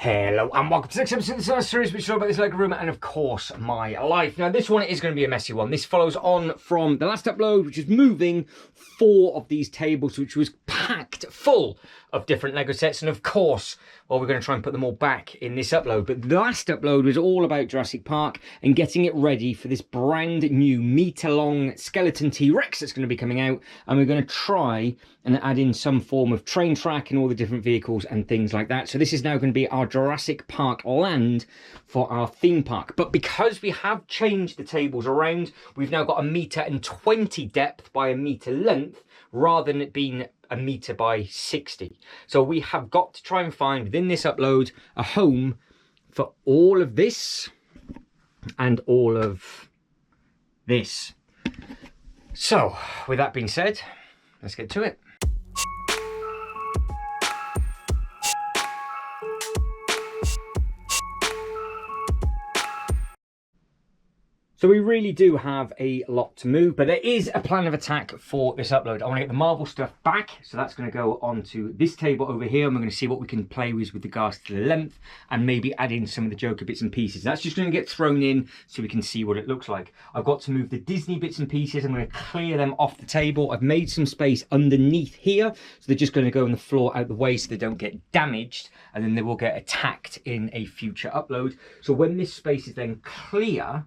Hello and welcome to the next episode of this series, which is all about this Lego room and of course my life. Now this one is going to be a messy one. This follows on from the last upload, which is moving 4 of these tables, which was packed full of different Lego sets, and of course, well, we're going to try and put them all back in this upload. But the last upload was all about Jurassic Park and getting it ready for this brand new meter-long skeleton T-Rex that's going to be coming out, and we're going to try and add in some form of train track and all the different vehicles and things like that. So this is now going to be our Jurassic Park land for our theme park. But because we have changed the tables around, we've now got 1.20 m depth by 1 meter length, rather than it being 1 meter by 60. So we have got to try and find within this upload a home for all of this and all of this. So with that being said, let's get to it. So we really do have a lot to move, but there is a plan of attack for this upload. I want to get the Marvel stuff back, so that's going to go onto this table over here, and we're going to see what we can play with regards to the length, and maybe add in some of the Joker bits and pieces. That's just going to get thrown in so we can see what it looks like. I've got to move the Disney bits and pieces. I'm going to clear them off the table. I've made some space underneath here, so they're just going to go on the floor out the way so they don't get damaged, and then they will get attacked in a future upload. So when this space is then clear,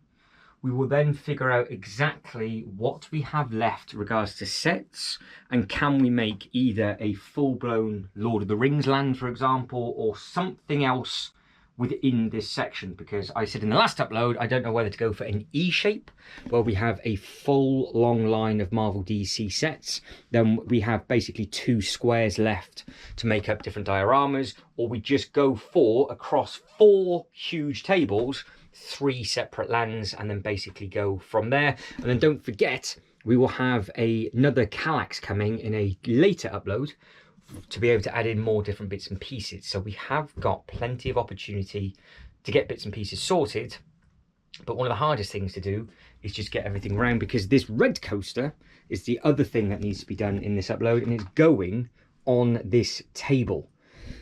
we will then figure out exactly what we have left in regards to sets, and can we make either a full-blown Lord of the Rings land, for example, or something else within this section. Because I said in the last upload, I don't know whether to go for an E shape where we have a full long line of Marvel DC sets, then we have basically 2 squares left to make up different dioramas, or we just go for across 4 huge tables 3 separate lands, and then basically go from there. And then don't forget, we will have another Kallax coming in a later upload to be able to add in more different bits and pieces. So we have got plenty of opportunity to get bits and pieces sorted, but one of the hardest things to do is just get everything around, because this red coaster is the other thing that needs to be done in this upload, and it's going on this table.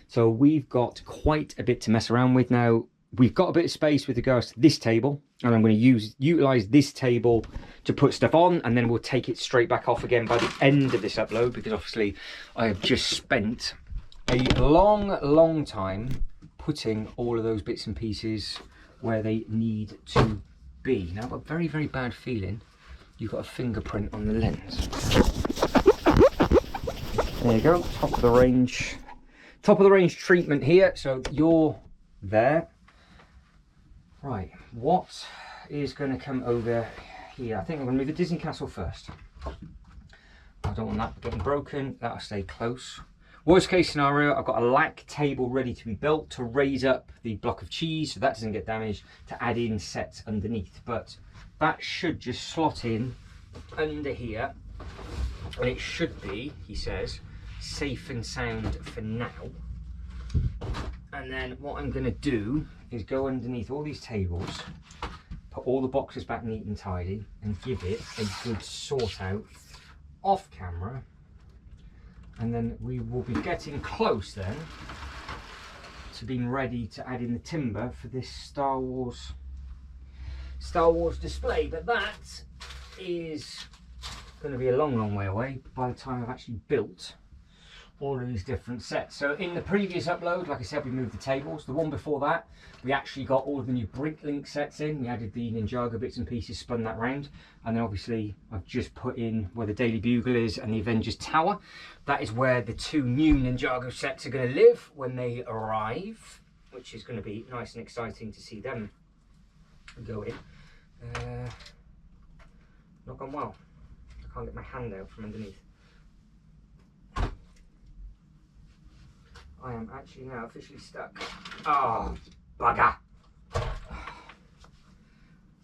So we've got quite a bit to mess around with now. We've got a bit of space with regards to this table, and I'm going to utilize this table to put stuff on, and then we'll take it straight back off again by the end of this upload, because obviously I have just spent a long time putting all of those bits and pieces where they need to be. Now I've got a very bad feeling you've got a fingerprint on the lens. There you go, top of the range treatment here. So you're there. Right, what is going to come over here? I think I'm going to move the Disney Castle first. I don't want that getting broken. That'll stay close. Worst case scenario, I've got a lac table ready to be built to raise up the block of cheese so that doesn't get damaged, to add in sets underneath. But that should just slot in under here, and it should be, he says, safe and sound for now. And then what I'm going to do is go underneath all these tables, put all the boxes back neat and tidy, and give it a good sort out off camera. And then we will be getting close then to being ready to add in the timber for this Star Wars display. But that is going to be a long way away by the time I've actually built all of these different sets. So in the previous upload, like I said, we moved the tables. The one before that, we actually got all of the new Bricklink sets in. We added the Ninjago bits and pieces, spun that round, and then obviously I've just put in where the Daily Bugle is and the Avengers Tower. That is where the 2 new Ninjago sets are going to live when they arrive, which is going to be nice and exciting to see them go in. Not gone well. I can't get my hand out from underneath. I am actually now officially stuck. Oh, bugger.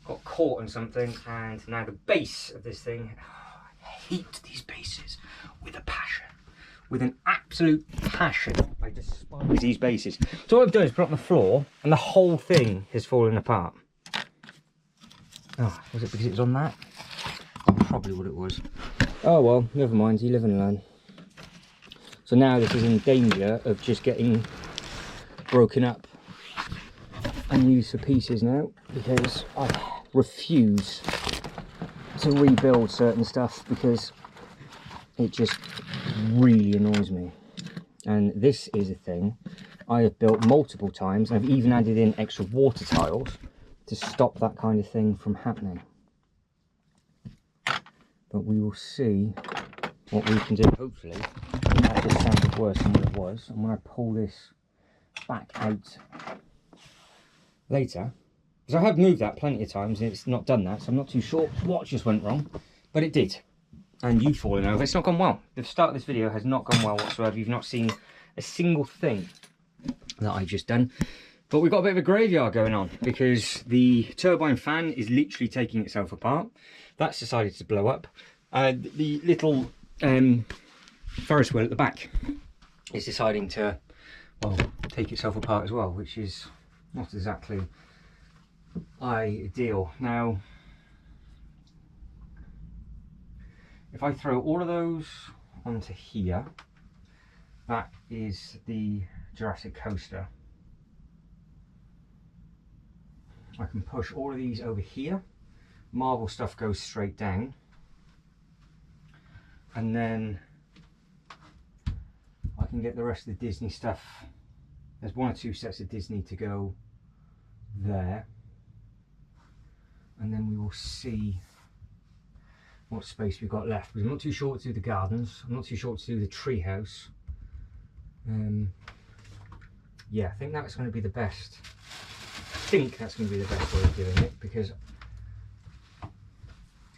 Got caught on something, and now the base of this thing, I hate these bases with a passion. With an absolute passion. I despise these bases. So what I've done is put it on the floor, and the whole thing has fallen apart. Oh, was it because it was on that? Probably what it was. Oh well, never mind, you live and learn. So now this is in danger of just getting broken up and use for pieces now, because I refuse to rebuild certain stuff because it just really annoys me. And this is a thing I have built multiple times. I've even added in extra water tiles to stop that kind of thing from happening. But we will see what we can do. Hopefully that just sounded worse than what it was. And when I pull this back out later, because I have moved that plenty of times and it's not done that, so I'm not too sure what just went wrong, but it did. And you falling over, it's not gone well. The start of this video has not gone well whatsoever. You've not seen a single thing that I've just done. But we've got a bit of a graveyard going on because the turbine fan is literally taking itself apart. That's decided to blow up. The little Ferris wheel at the back is deciding to, well, take itself apart as well, which is not exactly ideal. Now, if I throw all of those onto here, that is the Jurassic coaster. I can push all of these over here. Marvel stuff goes straight down. And then I can get the rest of the Disney stuff. There's 1 or 2 sets of Disney to go there. And then we will see what space we've got left. Because I'm not too sure what to do with the gardens. I'm not too sure what to do with the treehouse. Yeah, I think that's going to be the best. I think that's going to be the best way of doing it, because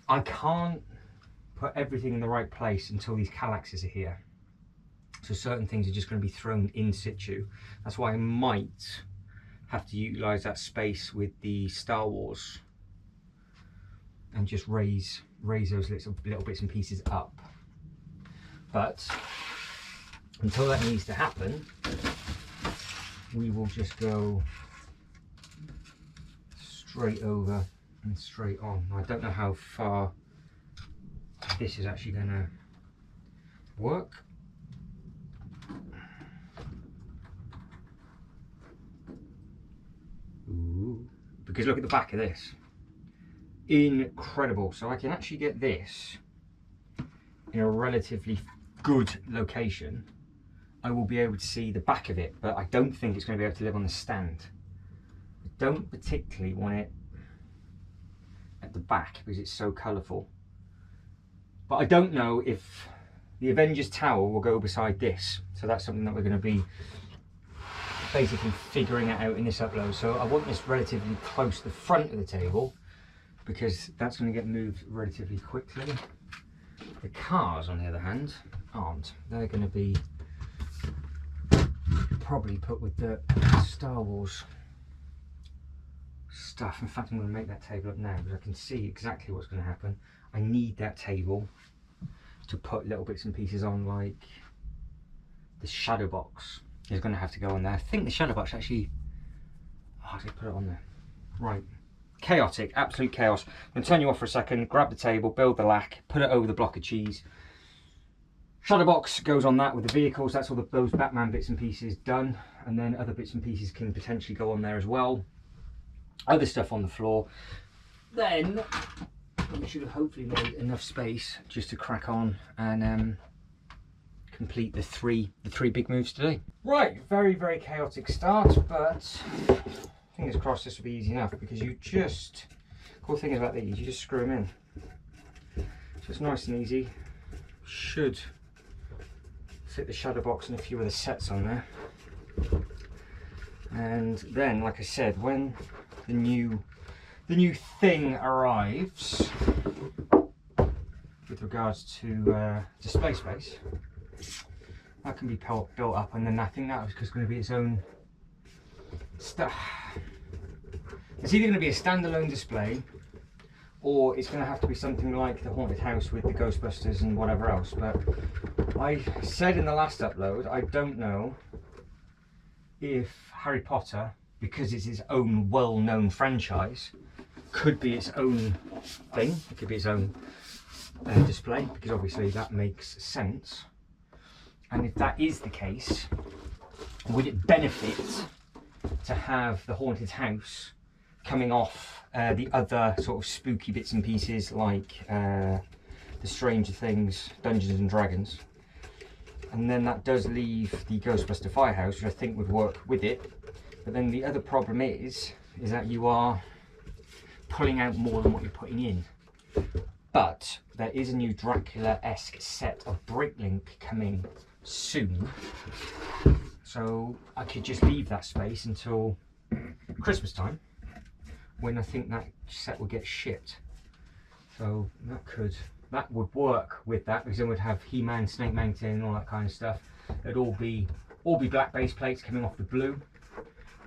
I can't put everything in the right place until these Kallaxes are here. So certain things are just going to be thrown in situ. That's why I might have to utilise that space with the Star Wars and just raise those little bits and pieces up. But until that needs to happen, we will just go straight over and straight on. I don't know how far this is actually going to work. Ooh, because look at the back of this. Incredible. So I can actually get this in a relatively good location. I will be able to see the back of it, but I don't think it's going to be able to live on the stand. I don't particularly want it at the back because it's so colourful. But I don't know if the Avengers Tower will go beside this. So that's something that we're going to be basically figuring it out in this upload. So I want this relatively close to the front of the table because that's going to get moved relatively quickly. The cars, on the other hand, aren't. They're going to be probably put with the Star Wars stuff. In fact, I'm going to make that table up now because I can see exactly what's going to happen. I need that table to put little bits and pieces on, like the shadow box is going to have to go on there. I think the shadow box actually, oh, I did put it on there. Right, chaotic, absolute chaos. I'm going to turn you off for a second, grab the table, build the lack, put it over the block of cheese. Shadow box goes on that with the vehicles. That's all those Batman bits and pieces done, and then other bits and pieces can potentially go on there as well. Other stuff on the floor. Then we should have hopefully made enough space just to crack on and complete the three big moves today. Right, very chaotic start, but fingers crossed this will be easy enough, because you just, cool thing about these, you just screw them in. So it's nice and easy. Should fit the shadow box and a few other sets on there. And then, like I said, when the new thing arrives with regards to display space, that can be built up, and then I think that was going to be its own stuff. It's either going to be a standalone display, or it's going to have to be something like the haunted house with the Ghostbusters and whatever else. But I said in the last upload, I don't know if Harry Potter, because it's its own well-known franchise, could be its own thing. It could be its own display, because obviously that makes sense. And if that is the case, would it benefit to have the haunted house coming off the other sort of spooky bits and pieces, like the Stranger Things, Dungeons and Dragons. And then that does leave the Ghostbuster Firehouse, which I think would work with it. But then the other problem is that you are pulling out more than what you're putting in. But there is a new Dracula-esque set of Bricklink coming soon. So I could just leave that space until Christmas time, when I think that set will get shipped. So that would work with that, because then we'd have He-Man, Snake Mountain, and all that kind of stuff. It'd all be black base plates coming off the blue.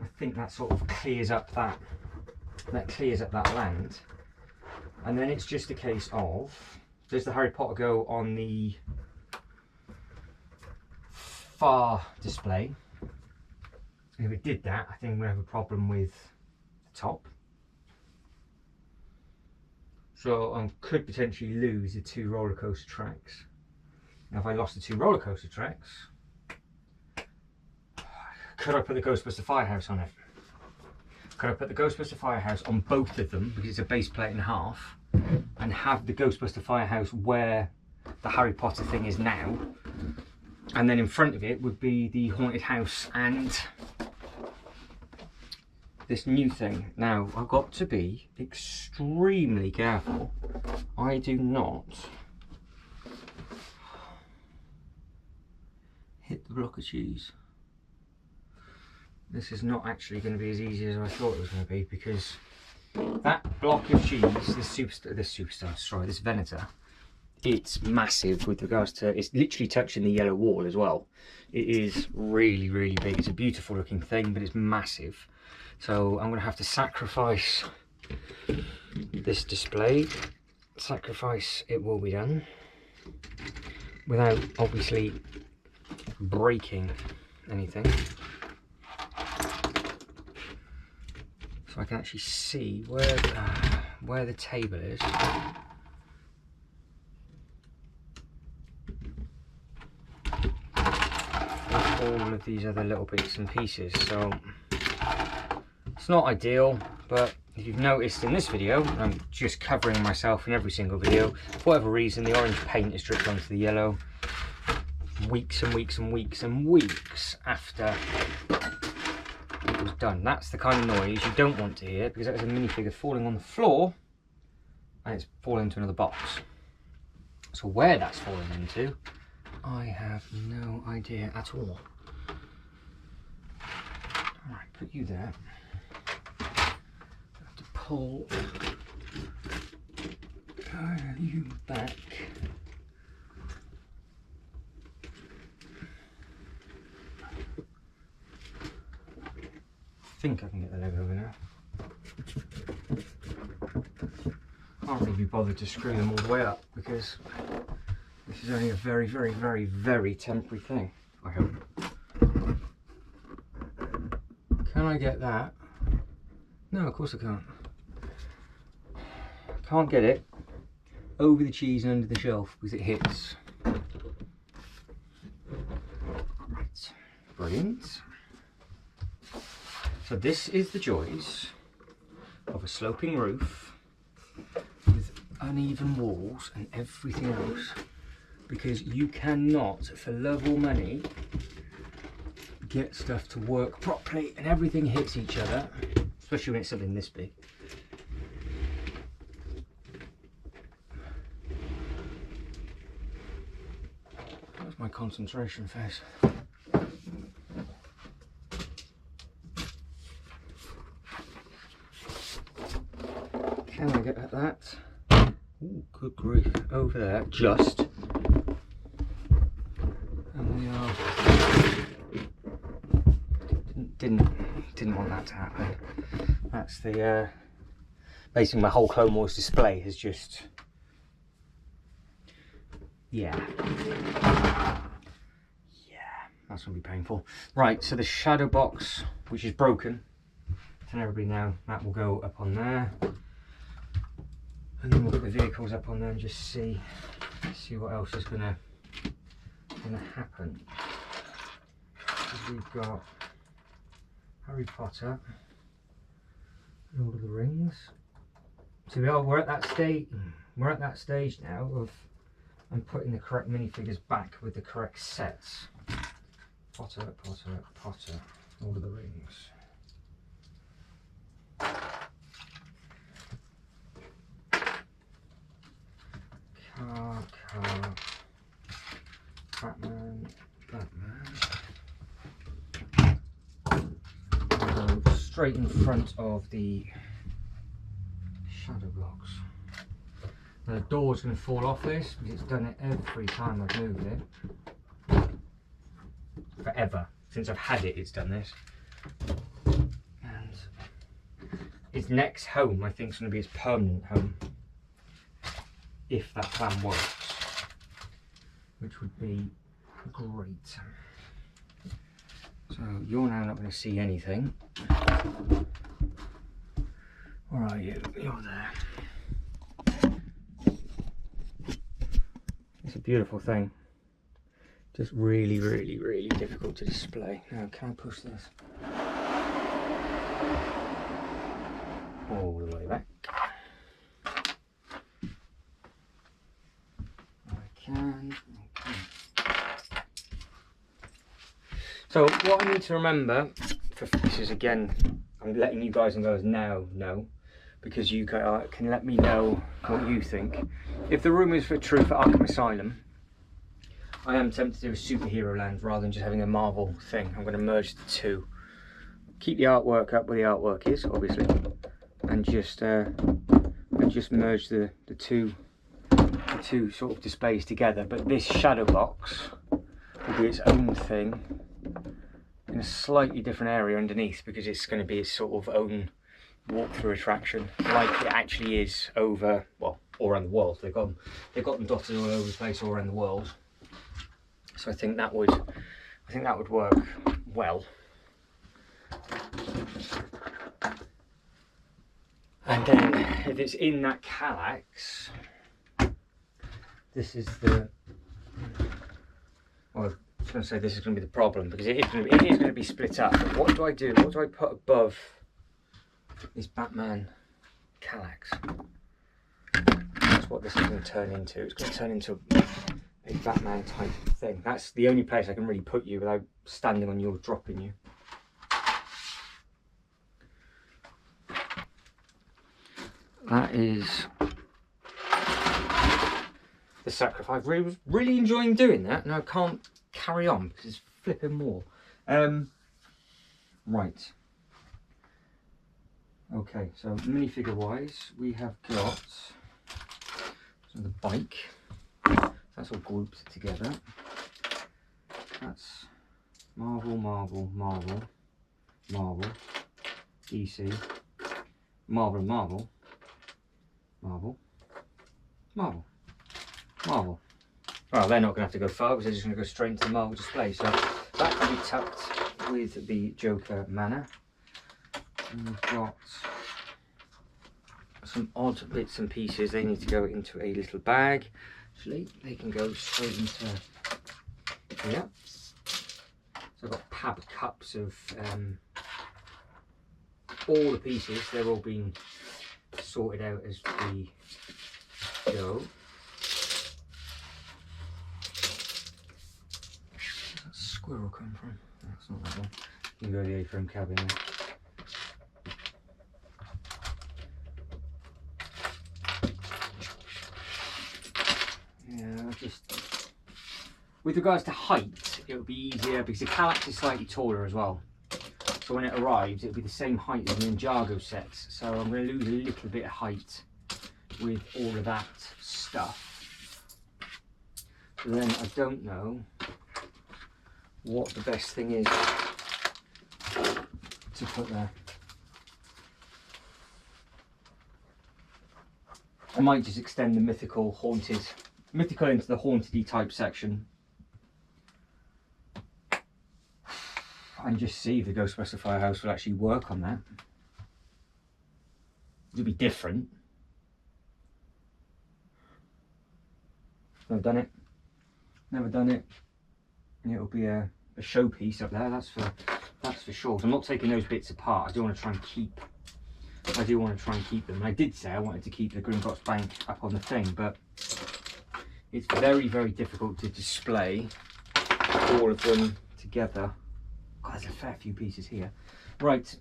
I think that sort of clears up that land. And then it's just a case of, does the Harry Potter go on the far display? And if it did that, I think we'd have a problem with the top. So I could potentially lose the 2 roller coaster tracks. Now if I lost the 2 roller coaster tracks, could I put the Ghostbuster Firehouse on it? Could I put the Ghostbuster Firehouse on both of them, because it's a base plate and a half, and have the Ghostbuster Firehouse where the Harry Potter thing is now, and then in front of it would be the haunted house and this new thing. Now I've got to be extremely careful I do not hit the block of cheese. This is not actually going to be as easy as I thought it was going to be, because that block of cheese, this Venator, it's massive with regards to, it's literally touching the yellow wall as well. It is really, really big. It's a beautiful looking thing, but it's massive. So I'm going to have to sacrifice this display. Sacrifice it will be done, without obviously breaking anything. So I can actually see where the table is. With all of these other little bits and pieces. So it's not ideal, but if you've noticed in this video, I'm just covering myself in every single video. For whatever reason, the orange paint is dripped onto the yellow. Weeks and weeks and weeks and weeks after it was done. That's the kind of noise you don't want to hear, because that is a minifigure falling on the floor and it's falling into another box. So where that's fallen into, I have no idea at all. Alright, put you there. I have to pull you back. I think I can get the leg over now. Can't really be bothered to screw them all the way up, because this is only a very, very, very, very temporary thing, I hope. Can I get that? No, of course I can't. Can't get it over the cheese and under the shelf because it hits. Right, brilliant. So this is the joys of a sloping roof with uneven walls and everything else, because you cannot, for love or money, get stuff to work properly and everything hits each other, especially when it's something this big. That's my concentration face. Can I get at that? Oh, good grief. Over there, just. And we are. Didn't want that to happen. That's the basically my whole Clone Wars display has just, yeah, that's gonna be painful. Right, so the shadow box, which is broken, telling everybody now, that will go up on there, and then we'll get the vehicles up on there and just see what else is gonna happen. We've got Harry Potter, Lord of the Rings. So we're at that stage. We're at that stage now of I'm putting the correct minifigures back with the correct sets. Potter, Potter, Potter, Lord of the Rings. Car, Batman, Batman. Go straight in front of the shadow blocks. Now the door's going to fall off this because it's done it every time I've moved it. Forever. Since I've had it, it's done this. And its next home, I think, is going to be its permanent home. If that plan works. Which would be great. So you're now not going to see anything. Where are you? You're there. It's a beautiful thing. Just really, really, really difficult to display. Now, can I push this all the way back? So what I need to remember, this is again, I'm letting you guys and girls now know, because you can let me know what you think. If the room is for true for Arkham Asylum, I am tempted to do a superhero land rather than just having a Marvel thing. I'm going to merge the two. Keep the artwork up where the artwork is, obviously, and just merge the two sort of displays together. But this shadow box will be its own thing in a slightly different area underneath, because it's going to be its sort of own walk-through attraction, like it actually is over, well, all around the world. They've got them dotted all over the place, all around the world. So I think that would work well. And then if it's in that Kallax, this is the, well, I was going to say this is going to be the problem, because it is going to be split up. But what do I do? What do I put above this Batman Kallax? That's what this is going to turn into. It's going to turn into a Batman type thing. That's the only place I can really put you without standing on you or dropping you. That is the sacrifice. I was really enjoying doing that, and I can't carry on because it's flipping more. Right. Okay, so minifigure wise, we have got the bike. That's all grouped together. That's Marvel, Marvel, Marvel, Marvel, DC, Marvel, Marvel, Marvel, Marvel, Marvel. Well, they're not going to have to go far because they're just going to go straight into the Marvel display. So that can be tucked with the Joker Manor. And we've got some odd bits and pieces. They need to go into a little bag. Actually, they can go straight into here. So I've got pab cups of all the pieces. They're all being sorted out as we go. Where's that squirrel come from? That's not that one. You can go to the A-frame cabin there. With regards to height, it will be easier because the Kallax is slightly taller as well. So when it arrives, it'll be the same height as the Ninjago sets. So I'm going to lose a little bit of height with all of that stuff. So then I don't know what the best thing is to put there. I might just extend the mythical into the haunted-y type section. And just see if the Ghostbuster Firehouse will actually work on that. It'll be different. Never done it. Never done it. It'll be a showpiece up there. That's That's for sure. I'm not taking those bits apart. I do want to try and keep them. And I did say I wanted to keep the Grimbox bank up on the thing, but it's very, very difficult to display all of them together. God, there's a fair few pieces here. Right,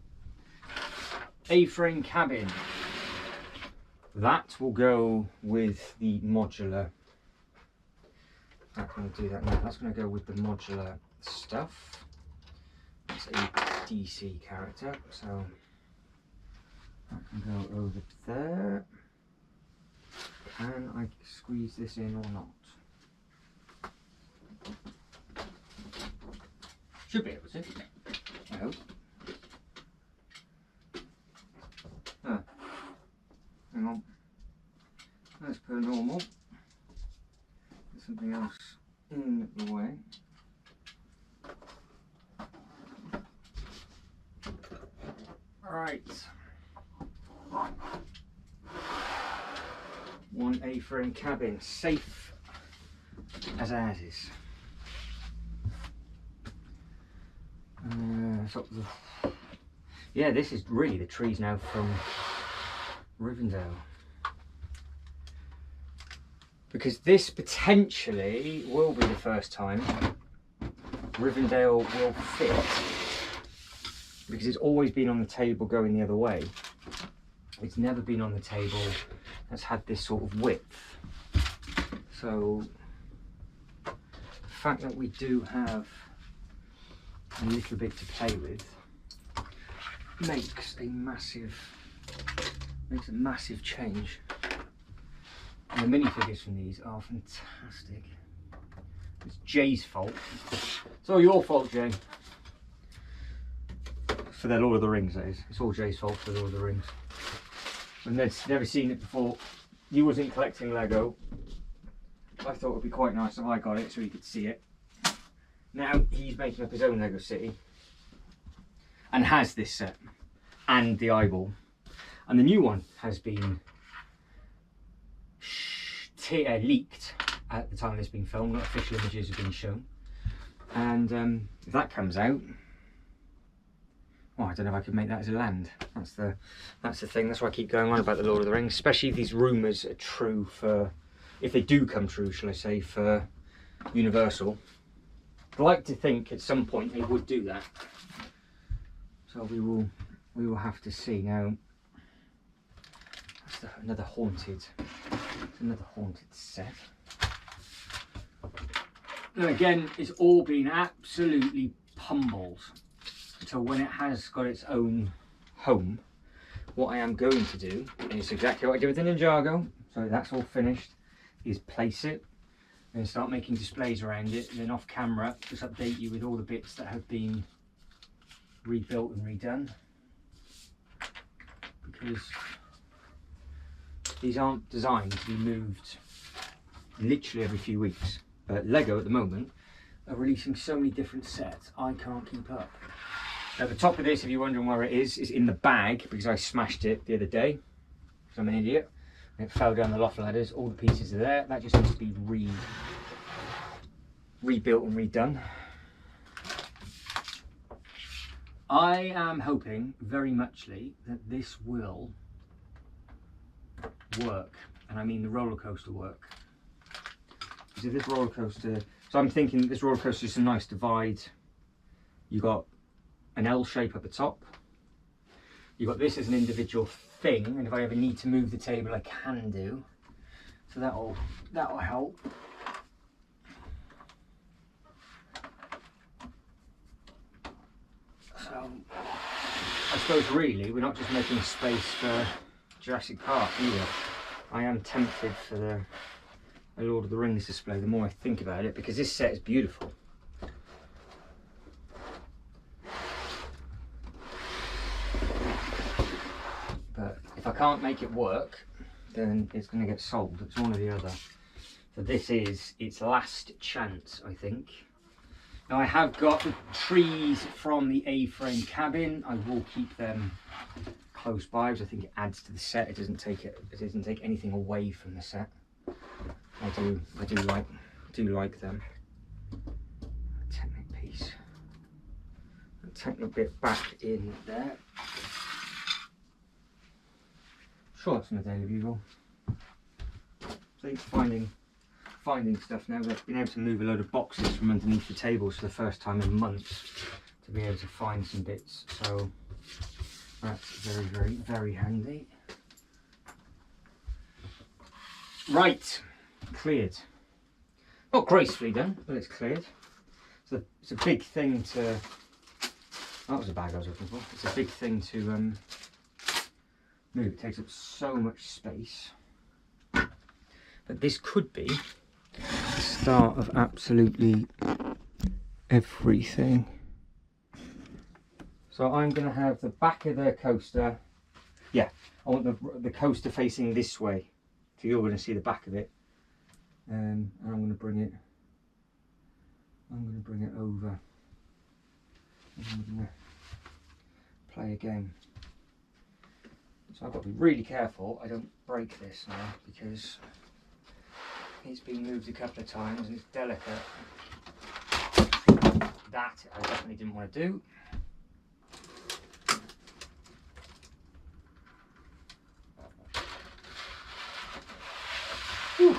A-frame cabin. That will go with the modular. I'm going to do that now. That's going to go with the modular stuff. It's a DC character, so that can go over there. Can I squeeze this in or not? Should be able to. I hope. Ah, hang on. That's per normal. There's something else in the way. Right. One A-frame cabin, safe as ours is. Yeah, this is really the trees now from Rivendell. Because this potentially will be the first time Rivendell will fit. Because it's always been on the table going the other way. It's never been on the table that's had this sort of width. So the fact that we do have a little bit to play with makes a massive change. And the minifigures from these are fantastic. It's Jay's fault. It's all your fault, Jay. For the Lord of the Rings, that is. It's all Jay's fault for the Lord of the Rings. And Ned's never seen it before. He wasn't collecting Lego. I thought it would be quite nice if I got it so he could see it. Now he's making up his own Lego City. And has this set. And the eyeball. And the new one has been leaked at the time it's been filmed. Not official images have been shown. And if that comes out, well, I don't know if I could make that as a land. That's the thing. That's why I keep going on about the Lord of the Rings. Especially if these rumours are true for, if they do come true, shall I say, for Universal. I'd like to think at some point they would do that. So we will have to see. Now that's another haunted set. Now again, it's all been absolutely pummeled. So when it has got its own home, what I am going to do, and it's exactly what I did with the Ninjago, so that's all finished, is place it and start making displays around it, and then off camera just update you with all the bits that have been rebuilt and redone, because these aren't designed to be moved literally every few weeks. But Lego at the moment are releasing so many different sets, I can't keep up. Now the top of this, if you're wondering where it is in the bag, because I smashed it the other day, because I'm an idiot. It fell down the loft ladders, all the pieces are there. That just needs to be rebuilt and redone. I am hoping very muchly that this will work, and I mean the roller coaster work. Because if this roller coaster, so I'm thinking this roller coaster is a nice divide. You got an L shape at the top. You've got this as an individual thing, and if I ever need to move the table, I can do. So that'll help. So I suppose really we're not just making space for Jurassic Park either. I am tempted for the Lord of the Rings display the more I think about it, because this set is beautiful. But if I can't make it work, then it's going to get sold. It's one or the other. So this is its last chance, I think. Now I have got the trees from the A-frame cabin. I will keep them close by because I think it adds to the set. It doesn't take anything away from the set. I do like them. Technic piece. techno bit back in there. Sure, that's from the Daily Bugle. So finding stuff now. They've been able to move a load of boxes from underneath the tables for the first time in months to be able to find some bits. So that's very, very, very handy. Right, cleared. Not gracefully done, but it's cleared. So it's a big thing to. That was the bag I was looking for. It's a big thing to move. It takes up so much space. But this could be the start of absolutely everything. So I'm going to have the back of the coaster. Yeah, I want the coaster facing this way. So you're going to see the back of it. And I'm going to bring it. Over. I'm going to play a game. So I've got to be really careful I don't break this now, because it's been moved a couple of times and it's delicate. That I definitely didn't want to do. Whew.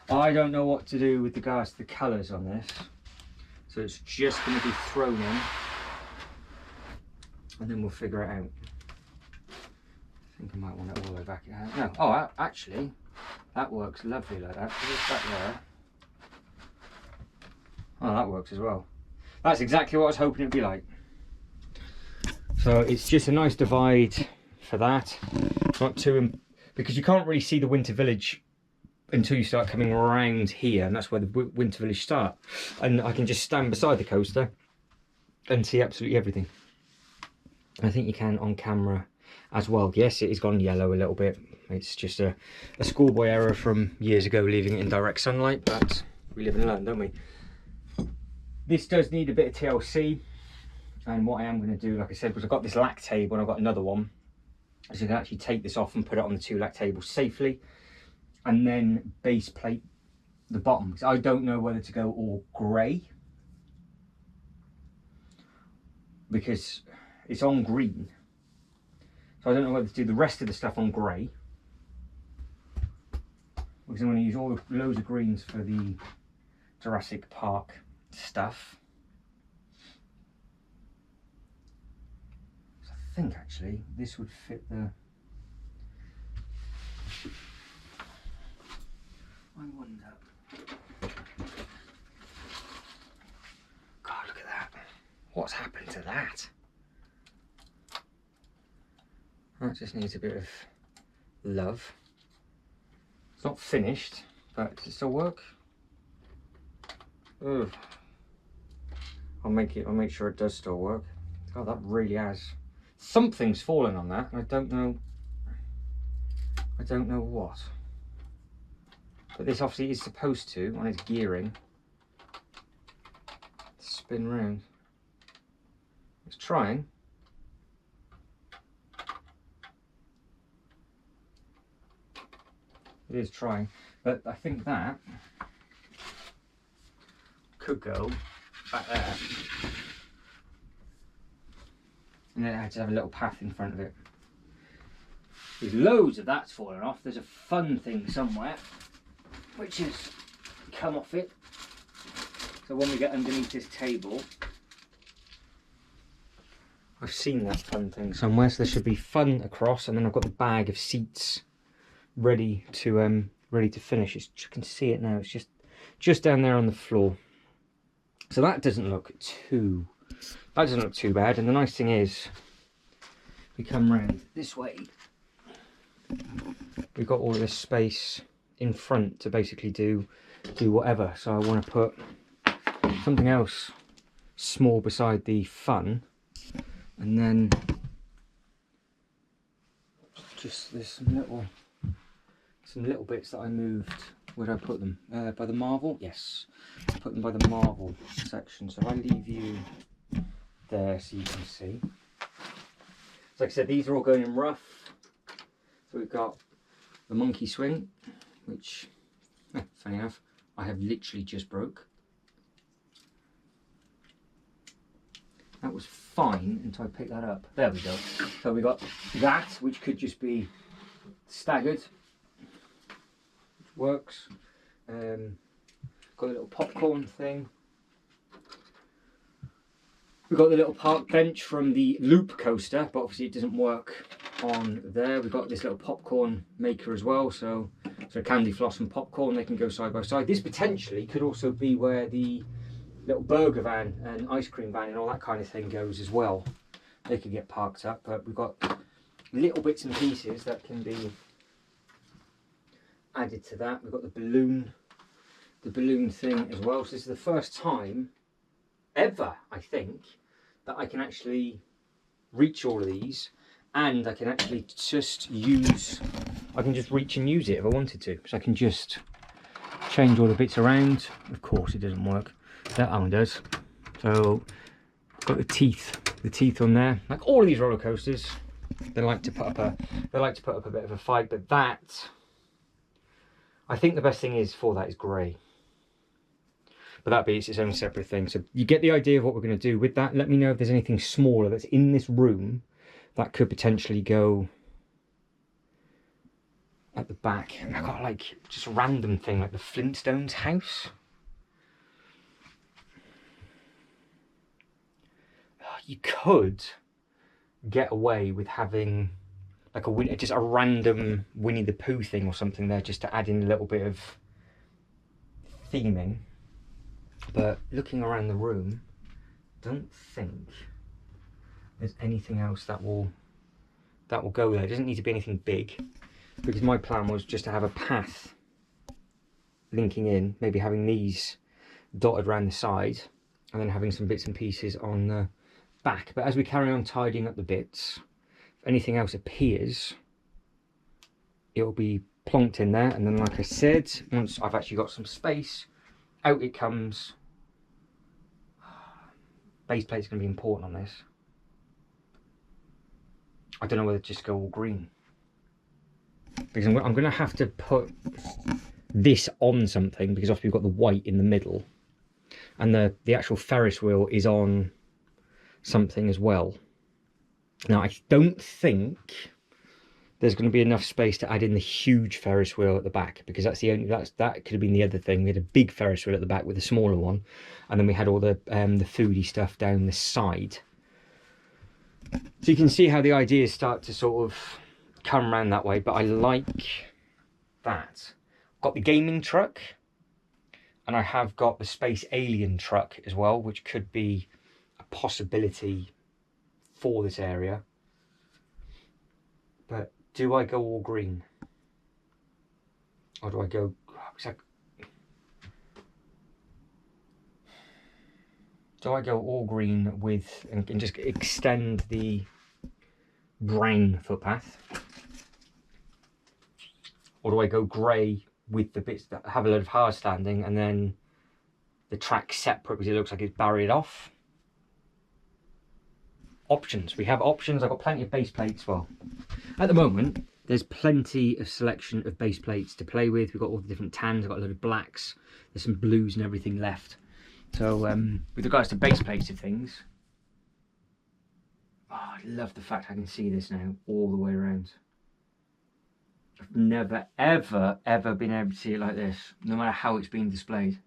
I don't know what to do with regards to the colours on this, so it's just going to be thrown in and then we'll figure it out. I think I might want it all the way back out. No, oh, actually that works lovely like that. Just back there. Oh, that works as well. That's exactly what I was hoping it'd be like. So it's just a nice divide for that. Not too, because you can't really see the Winter Village until you start coming around here, and that's where the Winter Village start. And I can just stand beside the coaster and see absolutely everything. I think you can on camera as well. Yes, it has gone yellow a little bit. It's just a schoolboy error from years ago, leaving it in direct sunlight, but we live and learn, don't we? This does need a bit of TLC, and what I am going to do, like I said, was I've got this lac table and I've got another one, so you can actually take this off and put it on the two lac tables safely, and then base plate the bottom, because I don't know whether to go all grey, because it's on green, so I don't know whether to do the rest of the stuff on grey, because I'm going to use loads of greens for the Jurassic Park stuff. So I think actually this would fit the. I wonder. God, look at that. What's happened to that? That just needs a bit of love. It's not finished, but does it still work? Ugh. I'll make sure it does still work. God, that really has. Something's fallen on that. I don't know what. But this obviously is supposed to, on its gearing, spin round. It's trying. It is trying, but I think that could go back there. And then it had to have a little path in front of it. There's loads of that's fallen off. There's a fun thing somewhere which has come off it. So when we get underneath this table, I've seen that fun thing somewhere, so there should be fun across, and then I've got the bag of seats ready to finish. You can see it now. It's just down there on the floor. So that doesn't look too bad. And the nice thing is, we come round this way, we've got all of this space in front to basically do whatever. So I want to put something else small beside the fun, and then just there's some little bits that I moved. Where did I put them? By the Marvel? Yes, I put them by the Marvel section. So I leave you there so you can see. So like I said, these are all going in rough. So we've got the monkey swing, which funny enough, I have literally just broke. That was fine until I picked that up. There we go. So we got that, which could just be staggered, which works. Got a little popcorn thing. We've got the little park bench from the loop coaster, but obviously it doesn't work on there. We've got this little popcorn maker as well, so candy floss and popcorn, they can go side by side. This potentially could also be where the little burger van and ice cream van and all that kind of thing goes as well. They could get parked up, but we've got little bits and pieces that can be added to that. We've got the balloon thing as well. So this is the first time ever, I think, that I can actually reach all of these, and I can actually just reach and use it if I wanted to, because I can just change all the bits around. Of course it doesn't work. That one does. So got the teeth on there. Like all of these roller coasters, they like to put up a bit of a fight, but that, I think the best thing is for that is grey. But that beats its own separate thing. So you get the idea of what we're going to do with that. Let me know if there's anything smaller that's in this room that could potentially go at the back. And I've got like just a random thing like the Flintstones house. You could get away with having like just a random Winnie the Pooh thing or something there, just to add in a little bit of theming. But looking around the room, don't think there's anything else that will go there. It doesn't need to be anything big, because my plan was just to have a path linking in, maybe having these dotted around the side, and then having some bits and pieces on the back. But as we carry on tidying up the bits, if anything else appears, it'll be plonked in there. And then, like I said, once I've actually got some space, out it comes. Base plate's going to be important on this. I don't know whether to just go all green, because I'm going to have to put this on something, because obviously we've got the white in the middle, and the actual Ferris wheel is on something as well. Now I don't think there's going to be enough space to add in the huge Ferris wheel at the back, because that could have been the other thing. We had a big Ferris wheel at the back with a smaller one, and then we had all the foodie stuff down the side. So you can see how the ideas start to sort of come around that way. But I like that. Got the gaming truck, and I have got the Space Alien truck as well, which could be a possibility for this area. But do I go all green? Or do I go... Do I go all green with... and just extend the brown footpath? Or do I go grey with the bits that have a load of hard standing, and then the track separate because it looks like it's barriered off? Options. We have options. I've got plenty of base plates. Well, at the moment there's plenty of selection of base plates to play with. We've got all the different tans. I've got a load of blacks, there's some blues and everything left. So with regards to base plates of things, I love the fact I can see this now all the way around. I've never ever been able to see it like this, no matter how it's been displayed.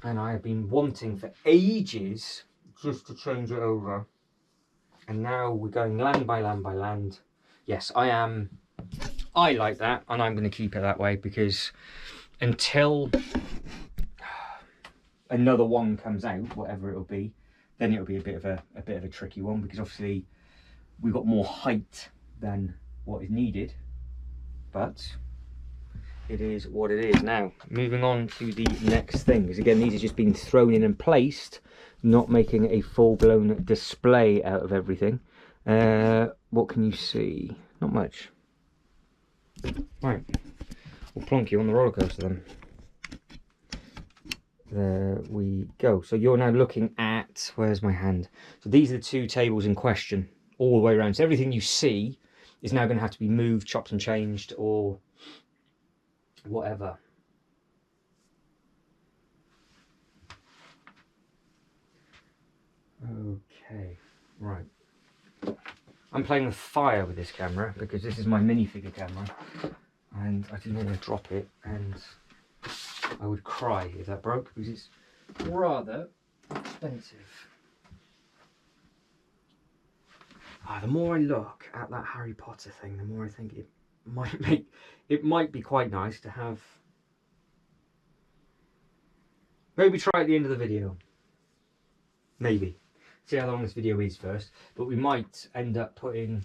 And I have been wanting for ages just to change it over, and now we're going land by land by land. Yes, I like that, and I'm going to keep it that way, because until another one comes out, whatever it'll be, then it'll be a bit of a tricky one, because obviously we've got more height than what is needed, but it is what it is. Now moving on to the next thing, because again these have just been thrown in and placed, not making a full-blown display out of everything. What can you see? Not much. Right, we'll plonk you on the roller coaster then. There we go. So you're now looking at, where's my hand? So these are the two tables in question all the way around. So everything you see is now going to have to be moved, chopped and changed, or whatever. Okay, right. I'm playing with fire with this camera because this is my minifigure camera, and I didn't want to drop it, and I would cry if that broke because it's rather expensive. The more I look at that Harry Potter thing, the more I think it might be quite nice to have. Maybe try at the end of the video. Maybe. See how long this video is first. But we might end up putting...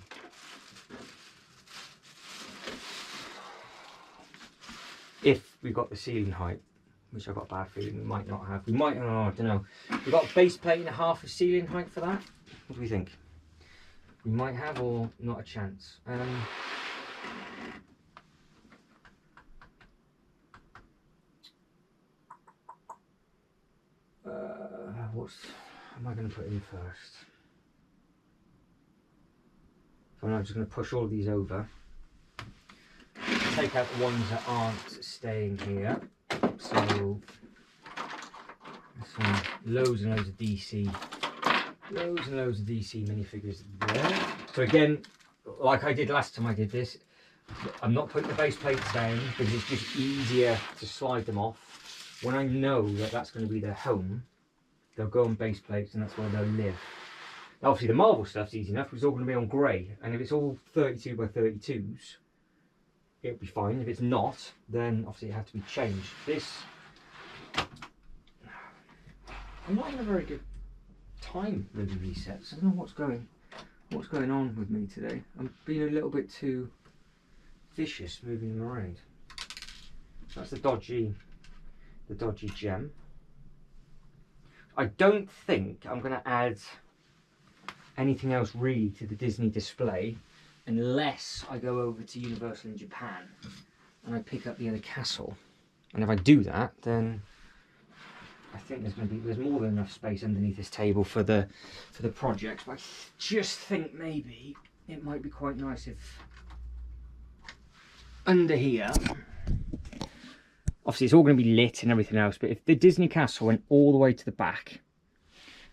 If we got the ceiling height, which I've got a bad feeling we might not have. We might, oh, I don't know. We've got a base plate and a half of ceiling height for that. What do we think? We might have, or not a chance. What am I going to put in first? So I'm just going to push all of these over. Take out the ones that aren't staying here. So some loads and loads of DC. Loads and loads of DC minifigures there. So again, like I did last time I did this, I'm not putting the base plates down because it's just easier to slide them off. When I know that that's going to be their home, they'll go on base plates and that's where they'll live. Now, obviously the Marvel stuff's easy enough because it's all going to be on grey, and if it's all 32 by 32s, it'll be fine. If it's not, then obviously it has to be changed. This, I'm not in a very good time with the resets. I don't know what's going on with me today. I'm being a little bit too vicious moving them around. That's the dodgy gem. I don't think I'm going to add anything else really to the Disney display unless I go over to Universal in Japan and I pick up the other castle. And if I do that, then I think there's more than enough space underneath this table for the projects. But I just think maybe it might be quite nice if under here, obviously it's all going to be lit and everything else, but if the Disney castle went all the way to the back,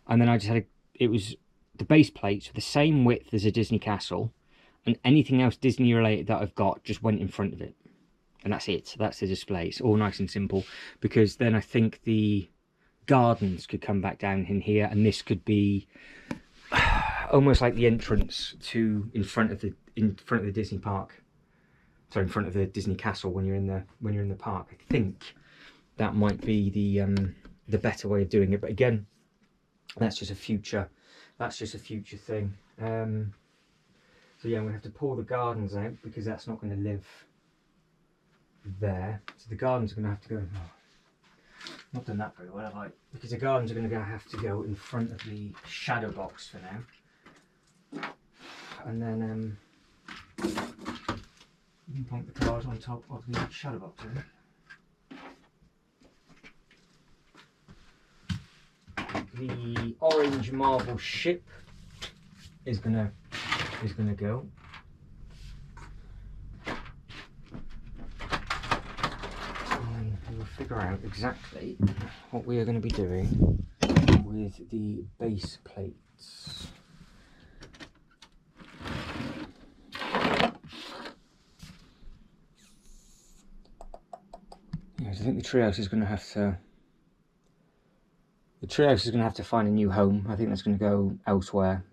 and then I just had it was the base plates were the same width as a Disney castle, and anything else Disney related that I've got just went in front of it, and that's it. So that's the display. It's all nice and simple, because then I think the gardens could come back down in here, and this could be almost like the entrance to in front of the Disney park. So in front of the Disney castle when you're in the park. I think that might be the better way of doing it. But again, that's just a future thing. So yeah, I'm gonna have to pull the gardens out because that's not going to live there. So the gardens are going to have to go. Oh, not done that very well, have I? Because the gardens are going to have to go in front of the shadow box for now, and then you can plant the cars on top of the shadow box. The orange marble ship is gonna go. And we'll figure out exactly what we are going to be doing with the base plates. Yes, I think the treehouse is going to have to. The treehouse is going to have to find a new home. I think that's going to go elsewhere,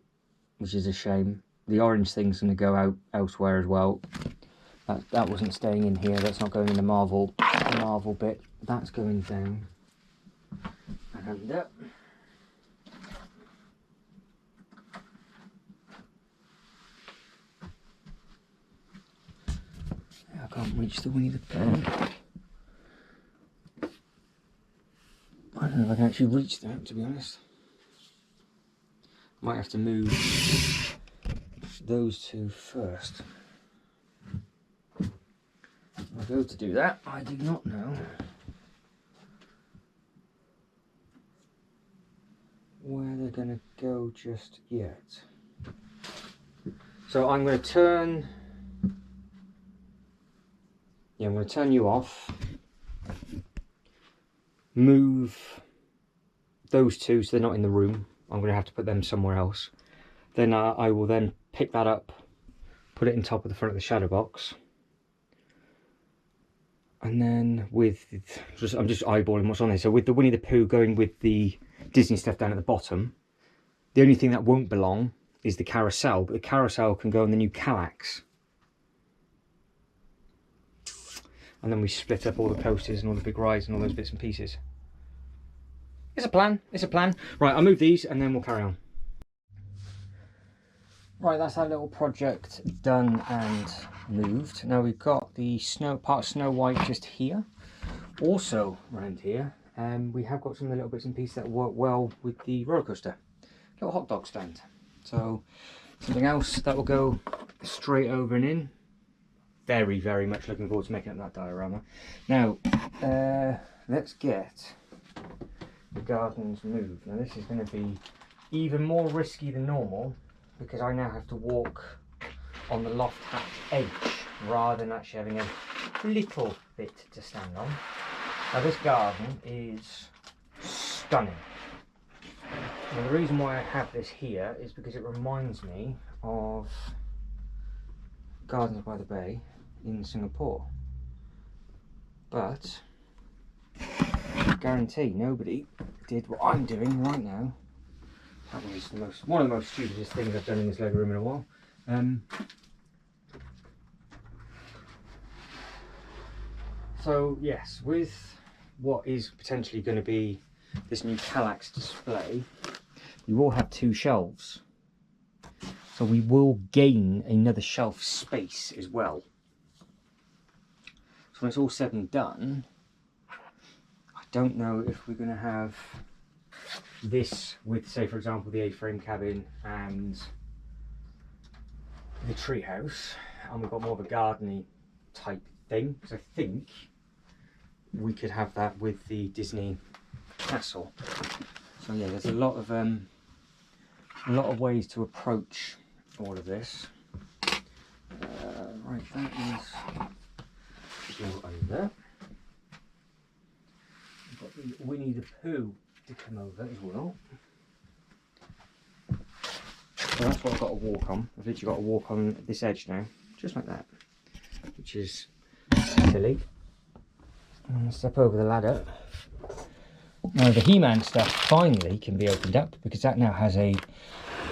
which is a shame. The orange thing's going to go out elsewhere as well. That wasn't staying in here. That's not going in the Marvel bit. That's going down and under. I can't reach the Winnie the Pooh. I don't know if I can actually reach that, to be honest. Might have to move those two first. I'll go to do that. I do not know where they're going to go just yet. So I'm going to turn. Yeah, I'm going to turn you off. Move those two so they're not in the room. I'm going to have to put them somewhere else. Then I will then pick that up, put it in top of the front of the shadow box. And then with, I'm just eyeballing what's on there. So with the Winnie the Pooh going with the Disney stuff down at the bottom, the only thing that won't belong is the carousel, but the carousel can go on the new Kallax. And then we split up all the coasters and all the big rides and all those bits and pieces. It's a plan, it's a plan. Right, I'll move these and then we'll carry on. Right, that's our little project done and moved. Now we've got the part of Snow White just here. Also around here, we have got some of the little bits and pieces that work well with the roller coaster. Little hot dog stand. So something else that will go straight over and in. Very, very much looking forward to making up that diorama. Now, let's get the gardens moved. Now this is going to be even more risky than normal because I now have to walk on the loft hatch edge rather than actually having a little bit to stand on. Now this garden is stunning. Now the reason why I have this here is because it reminds me of Gardens by the Bay in Singapore. But I guarantee nobody did what I'm doing right now. That was one of the most stupidest things I've done in this Lego room in a while. So yes, with what is potentially going to be this new Kallax display, we will have 2 shelves. So we will gain another shelf space as well. So when it's all said and done, I don't know if we're going to have this with, say for example, the A-frame cabin and the treehouse, and we've got more of a gardeny type thing, because I think we could have that with the Disney castle. So yeah, there's a lot of ways to approach all of this. Right, that is all over. We've got the Winnie the Pooh to come over as well. So that's what I've got to walk on. I've literally got to walk on this edge now, just like that, which is silly. I'm going to step over the ladder. Now the He-Man stuff finally can be opened up because that now has a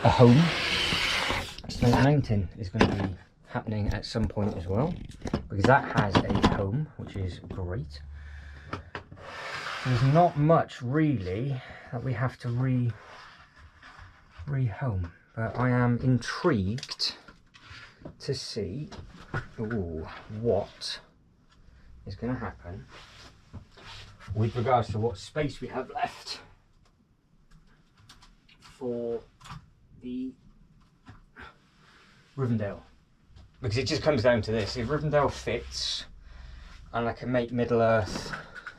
home. Snake Mountain is going to be happening at some point as well because that has a home, which is great. There's not much really that we have to rehome, but I am intrigued to see what is going to happen with regards to what space we have left for the Rivendell, because it just comes down to this: if Rivendell fits and I can make Middle Earth,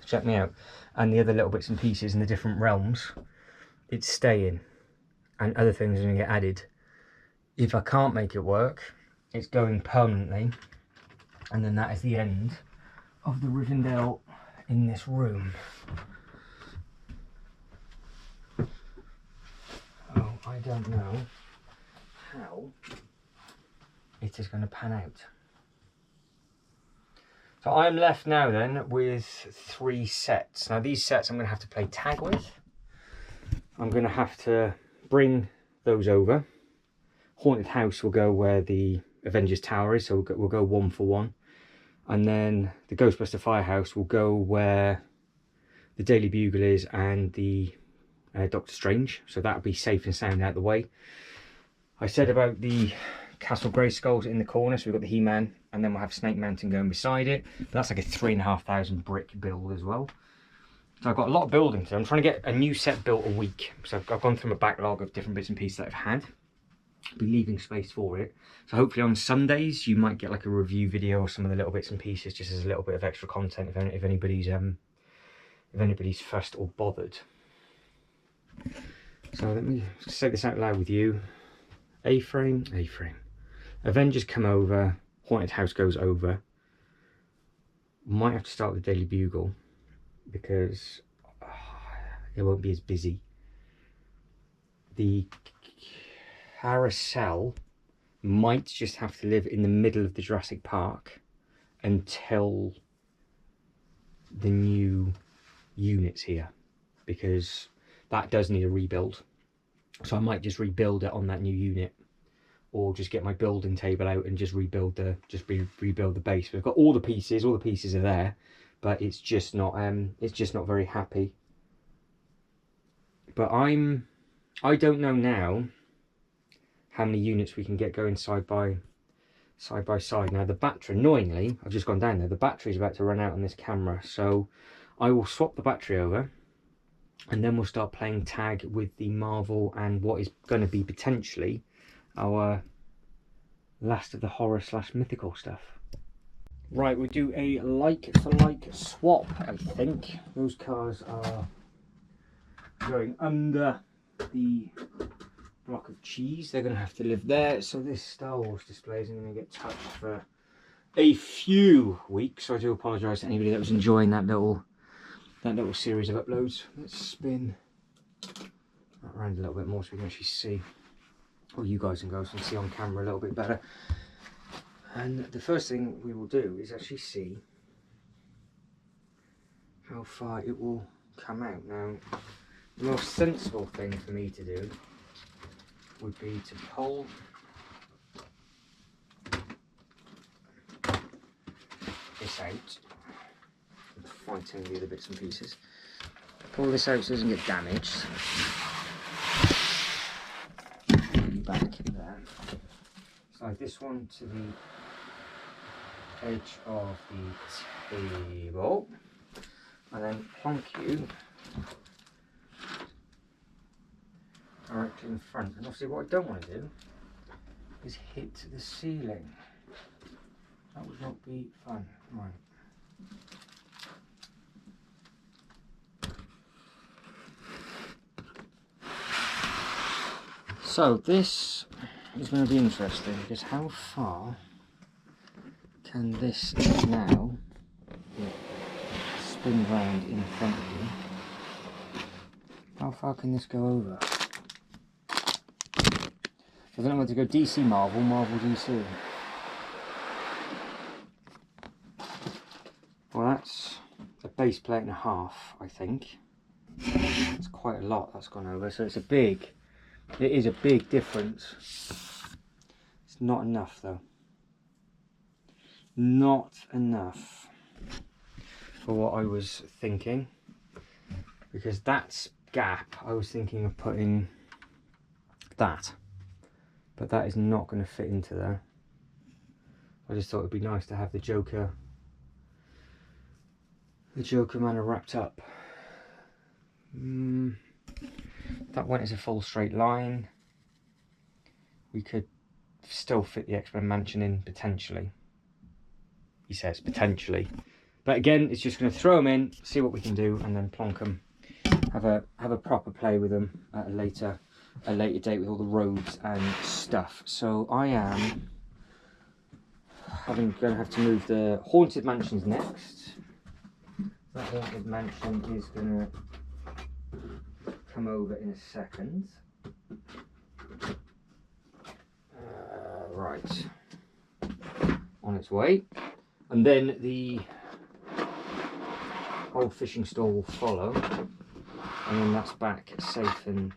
check me out, and the other little bits and pieces in the different realms, it's staying and other things are going to get added. If I can't make it work, it's going permanently, and then that is the end of the Rivendell in this room. Oh, I don't know how it is going to pan out. So I'm left now then with 3 sets. Now these sets I'm going to have to play tag with. I'm going to have to bring those over. Haunted House will go where the Avengers Tower is, so we'll go 1 for 1. And then the Ghostbuster Firehouse will go where the Daily Bugle is and the Doctor Strange, so that'll be safe and sound out the way. I said about the Castle Grayskulls in the corner, so we've got the He-Man, and then we'll have Snake Mountain going beside it. But that's like a 3,500 brick build as well. So I've got a lot of building to do. I'm trying to get a new set built a week. So I've gone through my backlog of different bits and pieces that I've had. I'll be leaving space for it. So hopefully on Sundays you might get like a review video or some of the little bits and pieces, just as a little bit of extra content if anybody's fussed or bothered. So let me say this out loud with you. A-frame, A-frame. Avengers come over, Haunted House goes over. Might have to start with the Daily Bugle because it won't be as busy. the carousel might just have to live in the middle of the Jurassic Park until the new units here, because that does need a rebuild. So I might just rebuild it on that new unit, or just get my building table out and just rebuild the base. We've got all the pieces are there, but it's just not very happy. But I don't know now how many units we can get going side by side. Now the battery, annoyingly, I've just gone down there, the battery's about to run out on this camera, so I will swap the battery over, and then we'll start playing tag with the Marvel and what is going to be potentially our last of the horror / mythical stuff. Right, we do a like for like swap, I think. Those cars are going under the block of cheese. They're going to have to live there. So this Star Wars display isn't going to get touched for a few weeks. So I do apologise to anybody that was enjoying that little series of uploads. Let's spin that around a little bit more so we can actually see. Or you guys and girls can see on camera a little bit better. And the first thing we will do is actually see how far it will come out. Now, the most sensible thing for me to do would be to pull this out. I'm fighting the other bits and pieces. Pull this out so it doesn't get damaged. Back there. Slide this one to the edge of the table, and then plonk you directly in front. And obviously what I don't want to do is hit the ceiling. That would not be fun. Right. So this is going to be interesting, because how far can this now spin round in front of you? How far can this go over? I don't know whether to go DC Marvel, Marvel DC. Well, that's a base plate and a half, I think. It's quite a lot that's gone over, so it is a big difference. It's not enough though. Not enough for what I was thinking, because that's gap. I was thinking of putting that, but that is not going to fit into there. I just thought it'd be nice to have the Joker manor wrapped up. That went as a full straight line. We could still fit the X-Men mansion in potentially. He says potentially, but again, it's just going to throw them in, see what we can do, and then plonk them. Have a proper play with them at a later date with all the roads and stuff. So I am going to have to move the haunted mansions next. That haunted mansion is going to come over in a second. Right, on its way, and then the old fishing store will follow, and then that's back safe and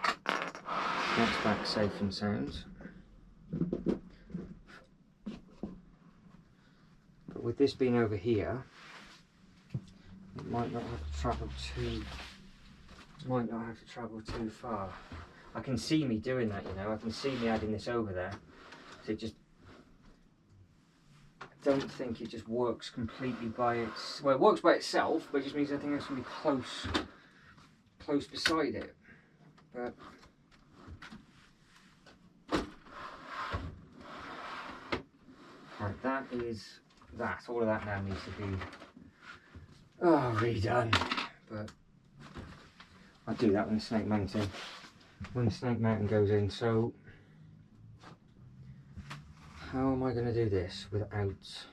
sound. But with this being over here, it might not have to travel too far. I can see me doing that, you know. I can see me adding this over there. So I don't think it just works completely by its. Well, it works by itself, but it just means everything else can be close beside it. But right, that is that. All of that now needs to be redone. But I'll do that when the snake mountain goes in. So how am I going to do this without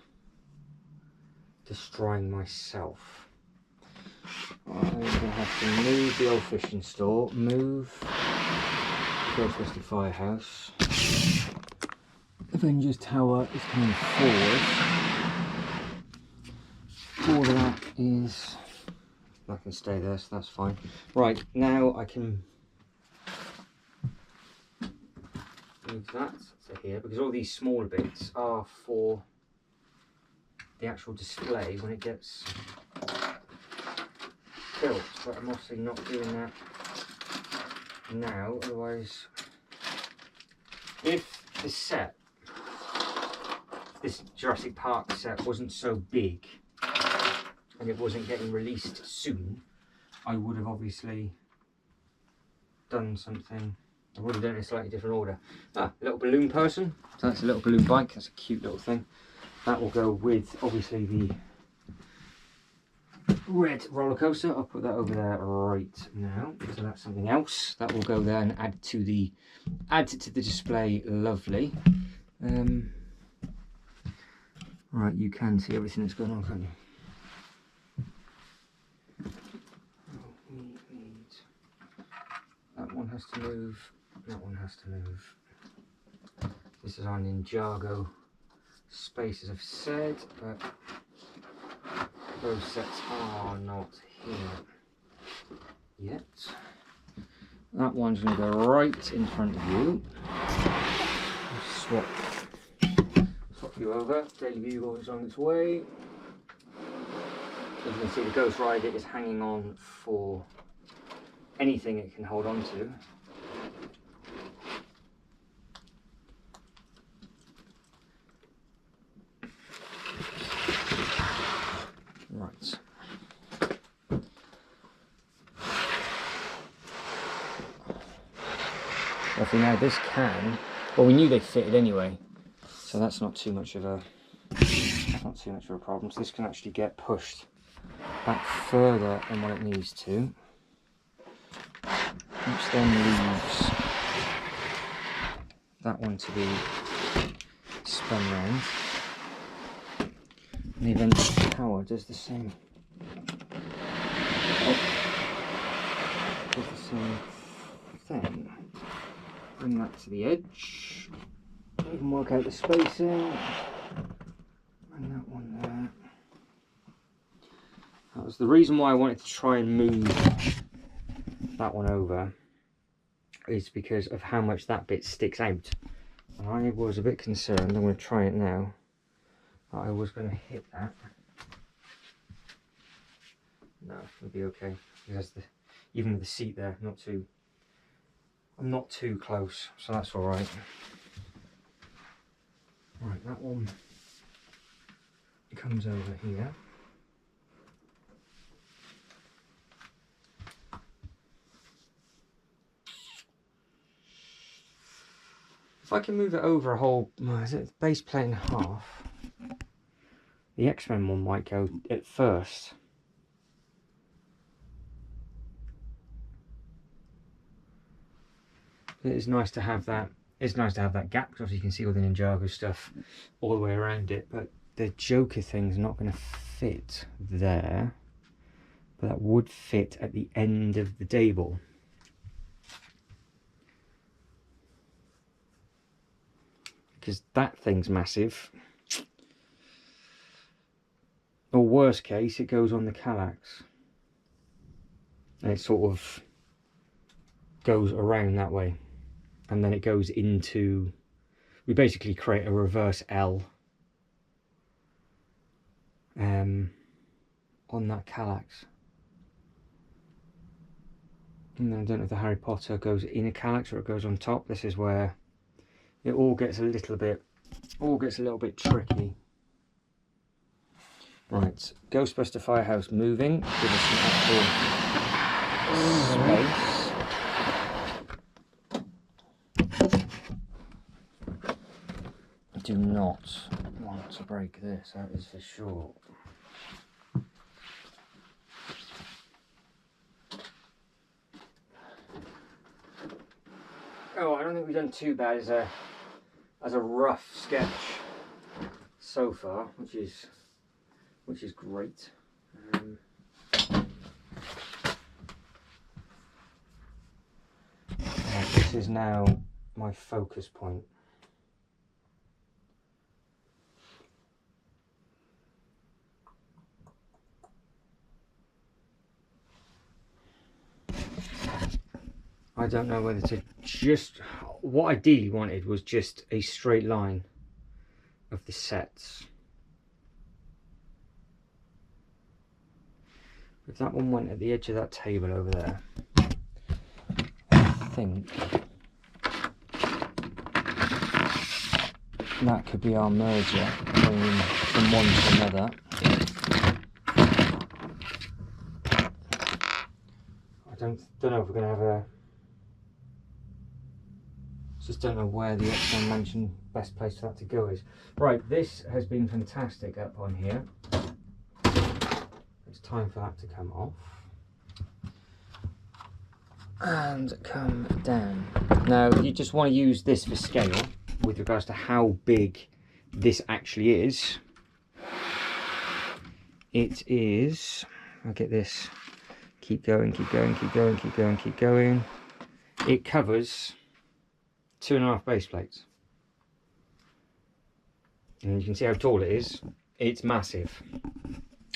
destroying myself? I'm going to have to move the old fishing store, move Ghostbuster Firehouse. Avengers Tower is coming forward. All of that is... that can stay there, so that's fine. Right, now I can move that to here, because all these smaller bits are for the actual display when it gets built, but I'm obviously not doing that now, otherwise if the set, this Jurassic Park set wasn't so big and it wasn't getting released soon, I would have obviously done something. I would have done it in a slightly different order. Ah, a little balloon person. So that's a little balloon bike. That's a cute little thing. That will go with obviously the red roller coaster. I'll put that over there right now. So that's something else that will go there and add to the display. Lovely. Right, you can see everything that's going on, can't you? That one has to move, that one has to move. This is our Ninjago space, as I've said, but those sets are not here yet. That one's going to go right in front of you. Swap you over. Daily Bugle is on its way. As you can see, the Ghost Rider is hanging on for anything it can hold on to. Right. Well, now this can, well, we knew they fitted anyway, so that's not too much of a problem. So this can actually get pushed back further than what it needs to, which then leaves that one to be spun round. And the Avengers Tower does the same. Does the same thing. Bring that to the edge. You can work out the spacing. Bring that one there. That was the reason why I wanted to try and move that one over, is because of how much that bit sticks out. And I was a bit concerned, I'm going to try it now, that I was going to hit that. No, it'll be okay, because even with the seat there, I'm not too close, so that's alright. Right, that one comes over here. If I can move it over a whole, is it base plate in half? The X-Men one might go at first. It is nice to have that. It's nice to have that gap, because obviously you can see all the Ninjago stuff all the way around it. But the Joker thing's not going to fit there, but that would fit at the end of the table. Because that thing's massive. Or worst case, it goes on the Kallax. And it sort of goes around that way. And then it goes into... we basically create a reverse L on that Kallax. And then I don't know if the Harry Potter goes in a Kallax or it goes on top. This is where it all gets a little bit tricky. Right, Ghostbuster Firehouse moving, give us some actual space. I do not want to break this, that is for sure. Oh, I don't think we've done too bad as a rough sketch so far, which is great. this is now my focus point. I don't know whether to just, what I ideally wanted was just a straight line of the sets. If that one went at the edge of that table over there, I think that could be our merger going from one to another. I don't know if we're going to have a, just don't know where the X-Men Mansion best place for that to go is. Right, this has been fantastic up on here. It's time for that to come off and come down. Now you just want to use this for scale with regards to how big this actually is. It is, I'll get this, keep going, keep going, keep going, keep going, keep going. It covers 2.5 base plates. And you can see how tall it is. It's massive.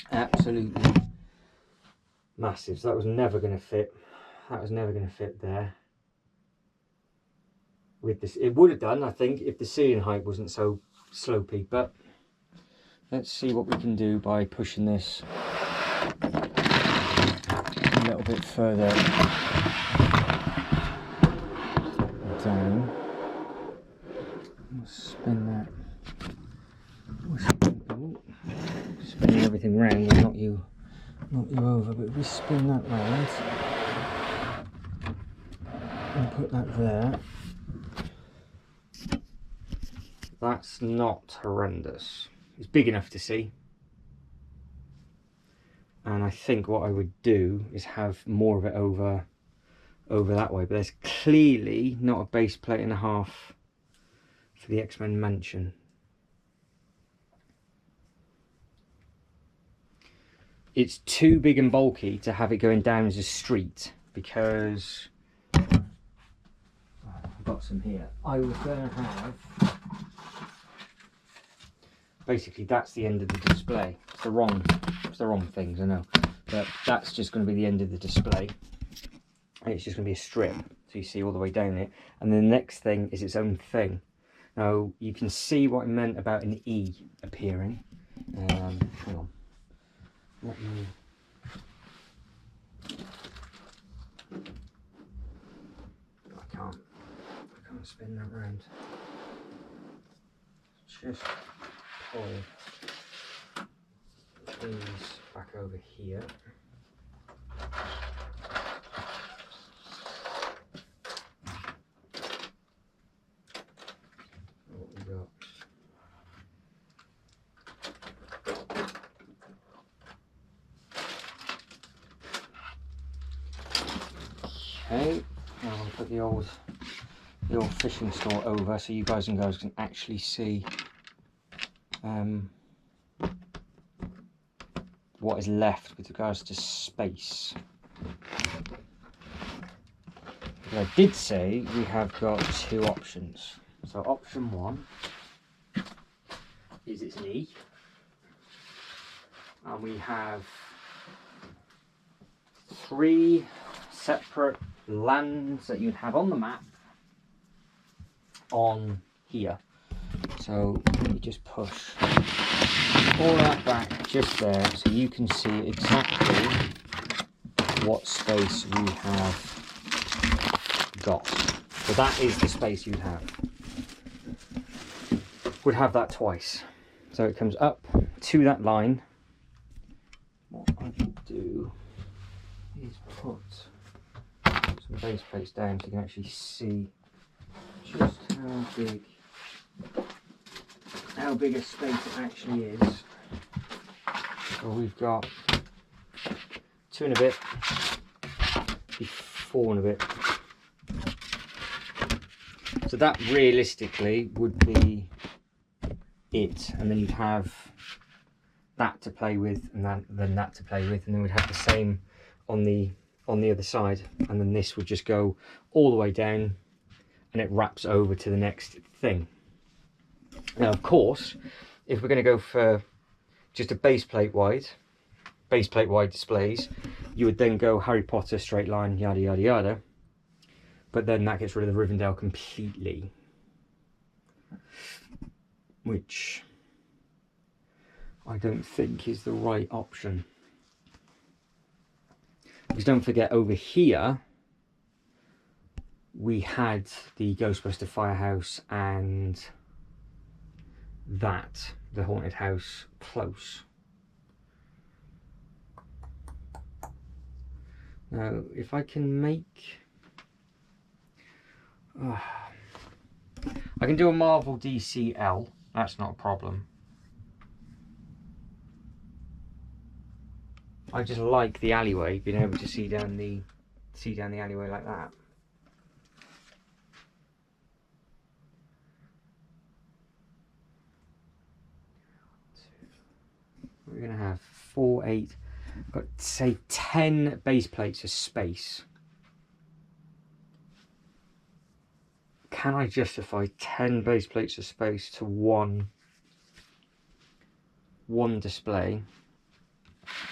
Absolutely massive. So that was never going to fit. That was never going to fit there. With this, it would have done, I think, if the ceiling height wasn't so slopey. But let's see what we can do by pushing this a little bit further down. We'll spin that. Spinning everything round will knock you over, but if we spin that round and put that there, that's not horrendous. It's big enough to see, and I think what I would do is have more of it over that way, but there's clearly not a base plate and a half for the X-Men Mansion. It's too big and bulky to have it going down as a street, because I've got some here. I was going to have, basically that's the end of the display. It's the wrong things, I know, but that's just going to be the end of the display. It's just going to be a strip, so you see all the way down it, and then the next thing is its own thing. Now you can see what I meant about an E appearing. Hang on. Let me, I can't spin that round. Just pull these back over here. What we got? Okay, now I'm going to put the old fishing store over so you guys and girls can actually see what is left with regards to space. But I did say we have got two options. So option one is it's an E, and we have 3 separate lands that you'd have on the map on here. So you just push all that back just there so you can see exactly what space we have got. So that is the space you'd have. Would have that twice. So it comes up to that line. What I can do is put some base plates down so you can actually see just how big a space it actually is. So we've got 2 and a bit, 4 and a bit. So that realistically would be it, and then you'd have that to play with, and then that to play with, and then we'd have the same on the other side, and then this would just go all the way down and it wraps over to the next thing. Now, of course, if we're going to go for just a base plate wide displays, you would then go Harry Potter, straight line, yada yada yada. But then that gets rid of the Rivendell completely, which I don't think is the right option. Because don't forget, over here we had the Ghostbuster Firehouse and that, the Haunted House, close. Now, if I can make... I can do a Marvel DCL, that's not a problem. I just like the alleyway, being able to see down the alleyway like that. We're going to have 4, 8, got say 10 base plates of space. Can I justify 10 base plates of space to one display?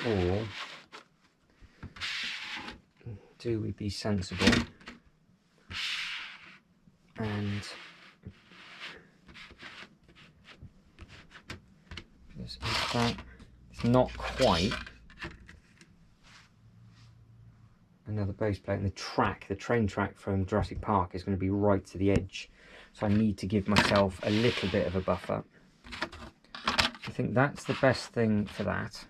Or do we be sensible and just that it's not quite another base plate, and the train track from Jurassic Park is going to be right to the edge, so I need to give myself a little bit of a buffer. I think that's the best thing for that.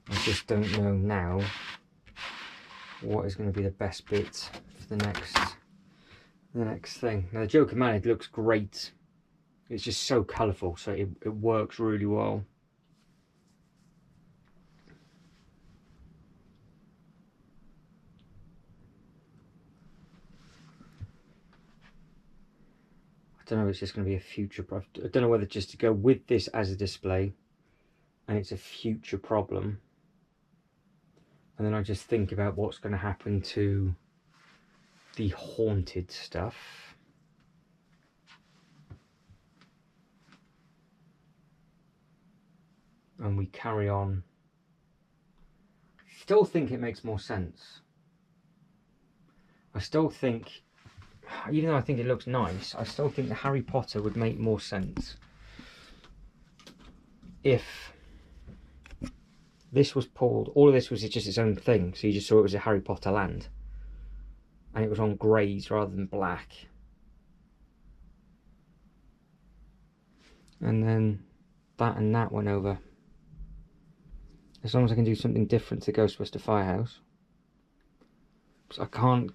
I just don't know now what is going to be the best bit for the next thing. Now the Joker Man, it looks great. It's just so colourful, so it works really well. I don't know if it's just going to be a future problem. I don't know whether just to go with this as a display and it's a future problem. And then I just think about what's going to happen to the haunted stuff. And we carry on. Still think it makes more sense. I still think, even though I think it looks nice, I still think the Harry Potter would make more sense if this was pulled, all of this was just its own thing, so you just saw it was a Harry Potter land, and it was on greys rather than black. And then that and that went over. As long as I can do something different to Ghostbuster Firehouse. So I can't...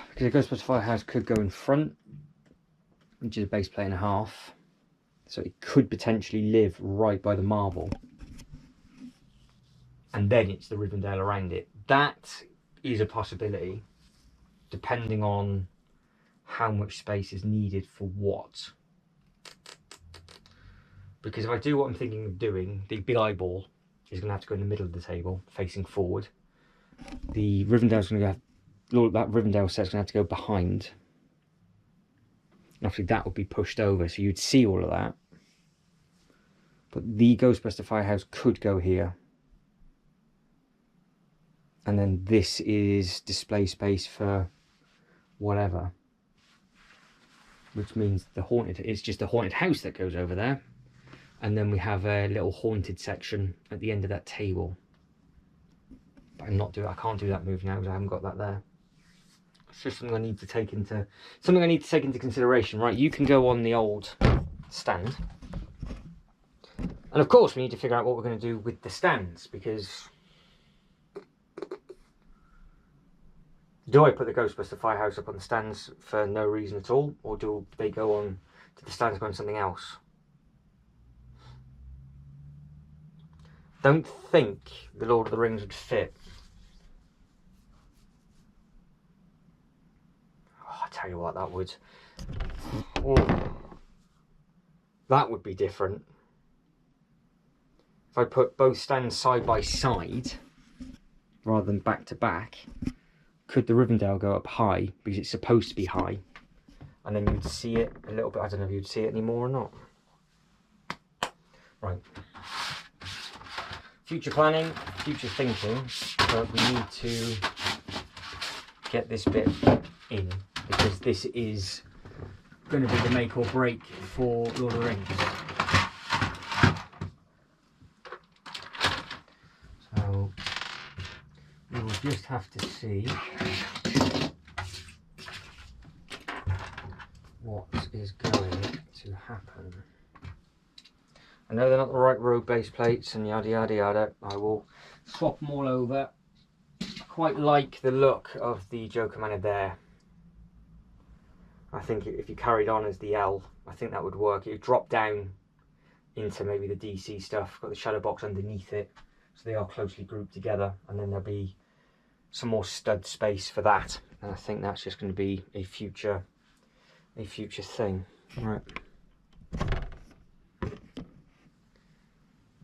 Because the Ghostbuster Firehouse could go in front, which is a base plate and a half. So it could potentially live right by the marble. And then it's the Rivendell around it. That is a possibility, depending on how much space is needed for what. Because if I do what I'm thinking of doing, the big eyeball is going to have to go in the middle of the table, facing forward. The Rivendell's going to have, that Rivendell set's going to have to go behind. And obviously that would be pushed over, so you'd see all of that. But the Ghostbuster Firehouse could go here. And then this is display space for whatever. Which means it's just the haunted house that goes over there. And then we have a little haunted section at the end of that table. But I can't do that move now because I haven't got that there. It's just something I need to take into consideration. Right, you can go on the old stand. And of course we need to figure out what we're going to do with the stands, because do I put the Ghostbuster Firehouse up on the stands for no reason at all, or do they go on to the stands go on something else? Don't think the Lord of the Rings would fit. Oh, I tell you what, that would... Oh, that would be different. If I put both stands side by side, rather than back to back, could the Rivendell go up high, because it's supposed to be high, and then you'd see it a little bit. I don't know if you'd see it anymore or not. Right. Future planning, future thinking, but we need to get this bit in, because this is going to be the make or break for Lord of the Rings. So we will just have to see what is going to happen. I know they're not the right road base plates and yada yada yada. I will swap them all over. I quite like the look of the Joker Manor there. I think if you carried on as the L, I think that would work. It would drop down into maybe the DC stuff. Got the shadow box underneath it, so they are closely grouped together, and then there'll be some more stud space for that. And I think that's just going to be a future thing. Right.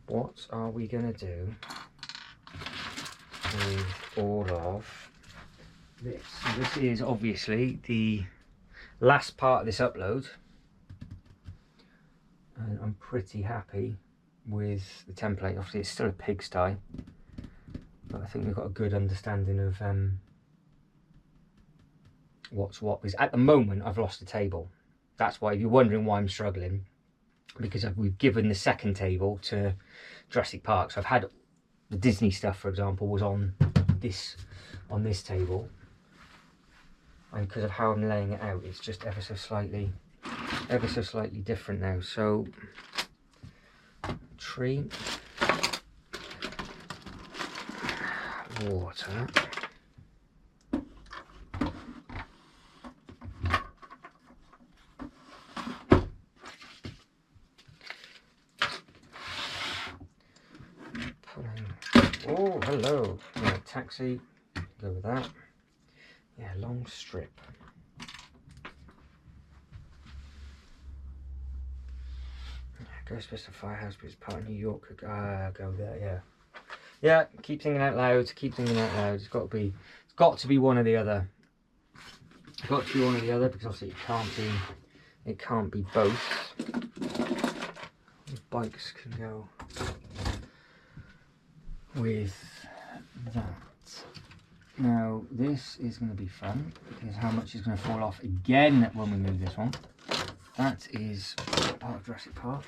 What are we going to do with all of this? So this is obviously the last part of this upload, and I'm pretty happy with the template. Obviously it's still a pigsty, but I think we've got a good understanding of what's what. Because at the moment I've lost the table. That's why, if you're wondering why I'm struggling, because we've given the second table to Jurassic Park. So I've had the Disney stuff, for example, was on this table, and because of how I'm laying it out, it's just ever so slightly different now. So tree, water, oh hello, right, taxi, go with that. Yeah, long strip. Ghostbuster Firehouse, but it's part of New York. Go there, yeah. Yeah, keep thinking out loud. Keep thinking out loud. It's got to be one or the other. It's got to be one or the other, because obviously it can't be both. The bikes can go with that. Now this is going to be fun, because how much is going to fall off again when we move this one. That is part of Jurassic Park.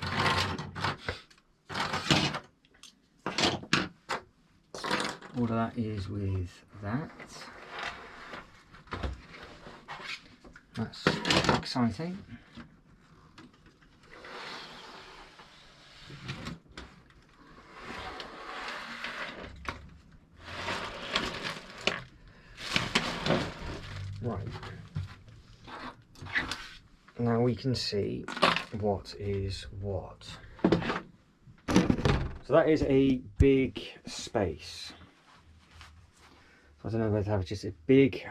All of that is with that. That's exciting. Right. Now we can see what is what. So that is a big space. I don't know whether to have just a big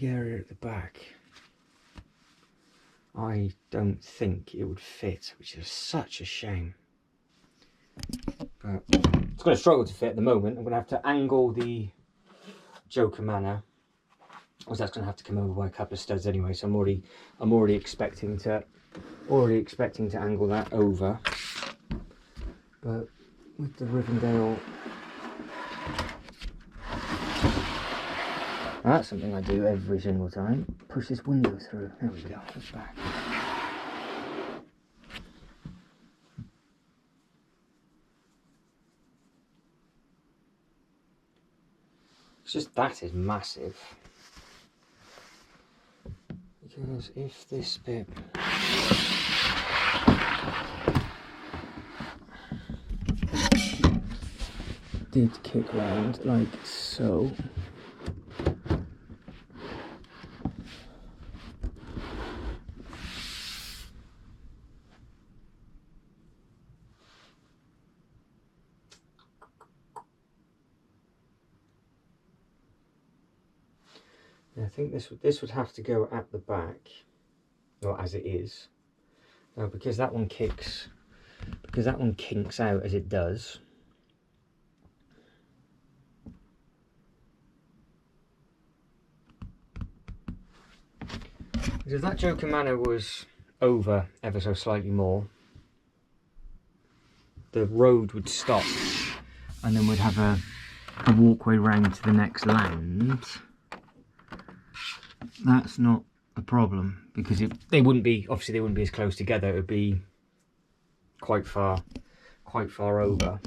area at the back. I don't think it would fit, which is such a shame. But it's going to struggle to fit at the moment. I'm going to have to angle the Joker Manor, because that's going to have to come over by a couple of studs anyway. So I'm already expecting to angle that over. But with the Rivendell, that's something I do every single time. Push this window through. There we go. It's back. It's just that is massive. Because if this bit did kick round like so, I think this would have to go at the back, or as it is. Now, because that one kinks, out as it does, If that Joker Manor was over ever so slightly more, the road would stop and then we'd have a walkway round to the next land. That's not a problem because they wouldn't be as close together. It would be quite far over.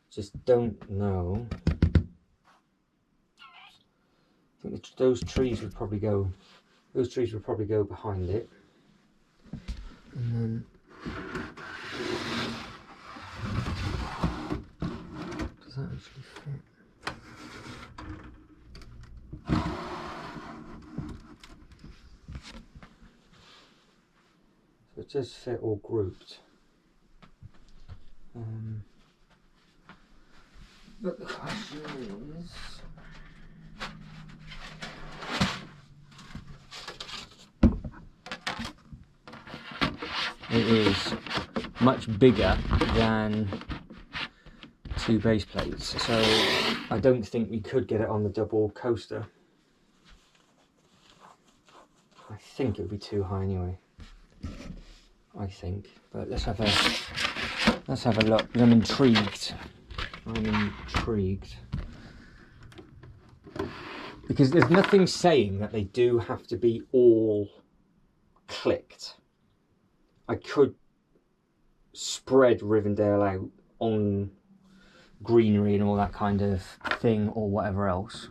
Just don't know. I think those trees would probably go behind it, and then does that actually fit? So it does fit all grouped. But the question is, it is much bigger than 2 base plates, so I don't think we could get it on the double coaster. I think it would be too high anyway. I think, but let's have a look. I'm intrigued. Because there's nothing saying that they do have to be all clicked. I could spread Rivendell out on greenery and all that kind of thing or whatever else.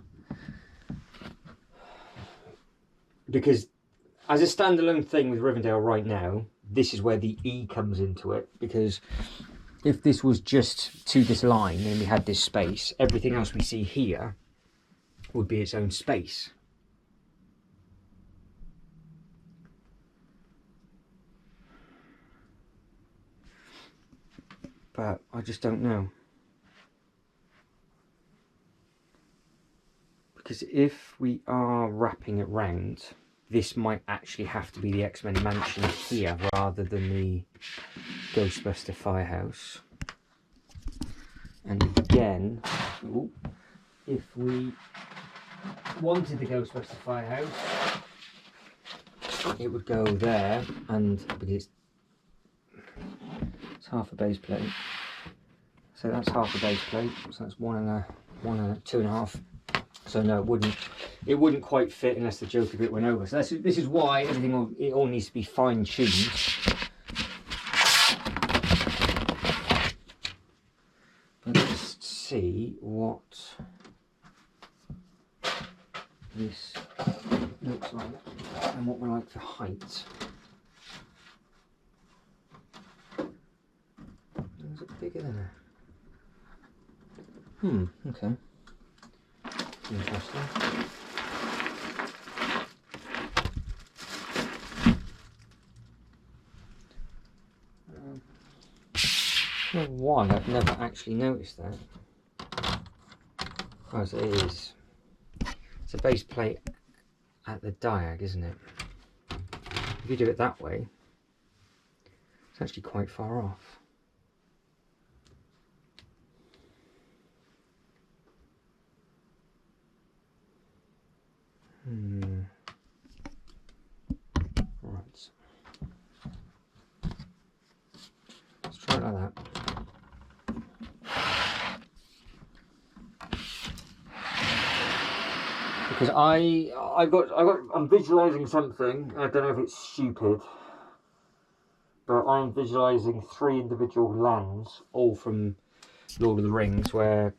Because as a standalone thing with Rivendell right now, this is where the E comes into it. Because if this was just to this line and we had this space, everything else we see here would be its own space. But I just don't know. Because if we are wrapping it round, this might actually have to be the X-Men mansion here rather than the Ghostbuster firehouse. And again, if we wanted the Ghostbuster firehouse, it would go there, and because it's half a base plate, so that's half a base plate, so that's one and a 2.5. So no, it wouldn't quite fit unless the Joker bit went over. So this is why it all needs to be fine tuned. But let's see what this looks like and what we like for height. Is it bigger than that? Okay. Interesting. I don't know why I've never actually noticed that. Oh, so it is. It's a base plate at the diag, isn't it? If you do it that way, it's actually quite far off. Right. Let's try it like that. Because I'm visualising something. I don't know if it's stupid, but I'm visualising 3 individual lands, all from Lord of the Rings, where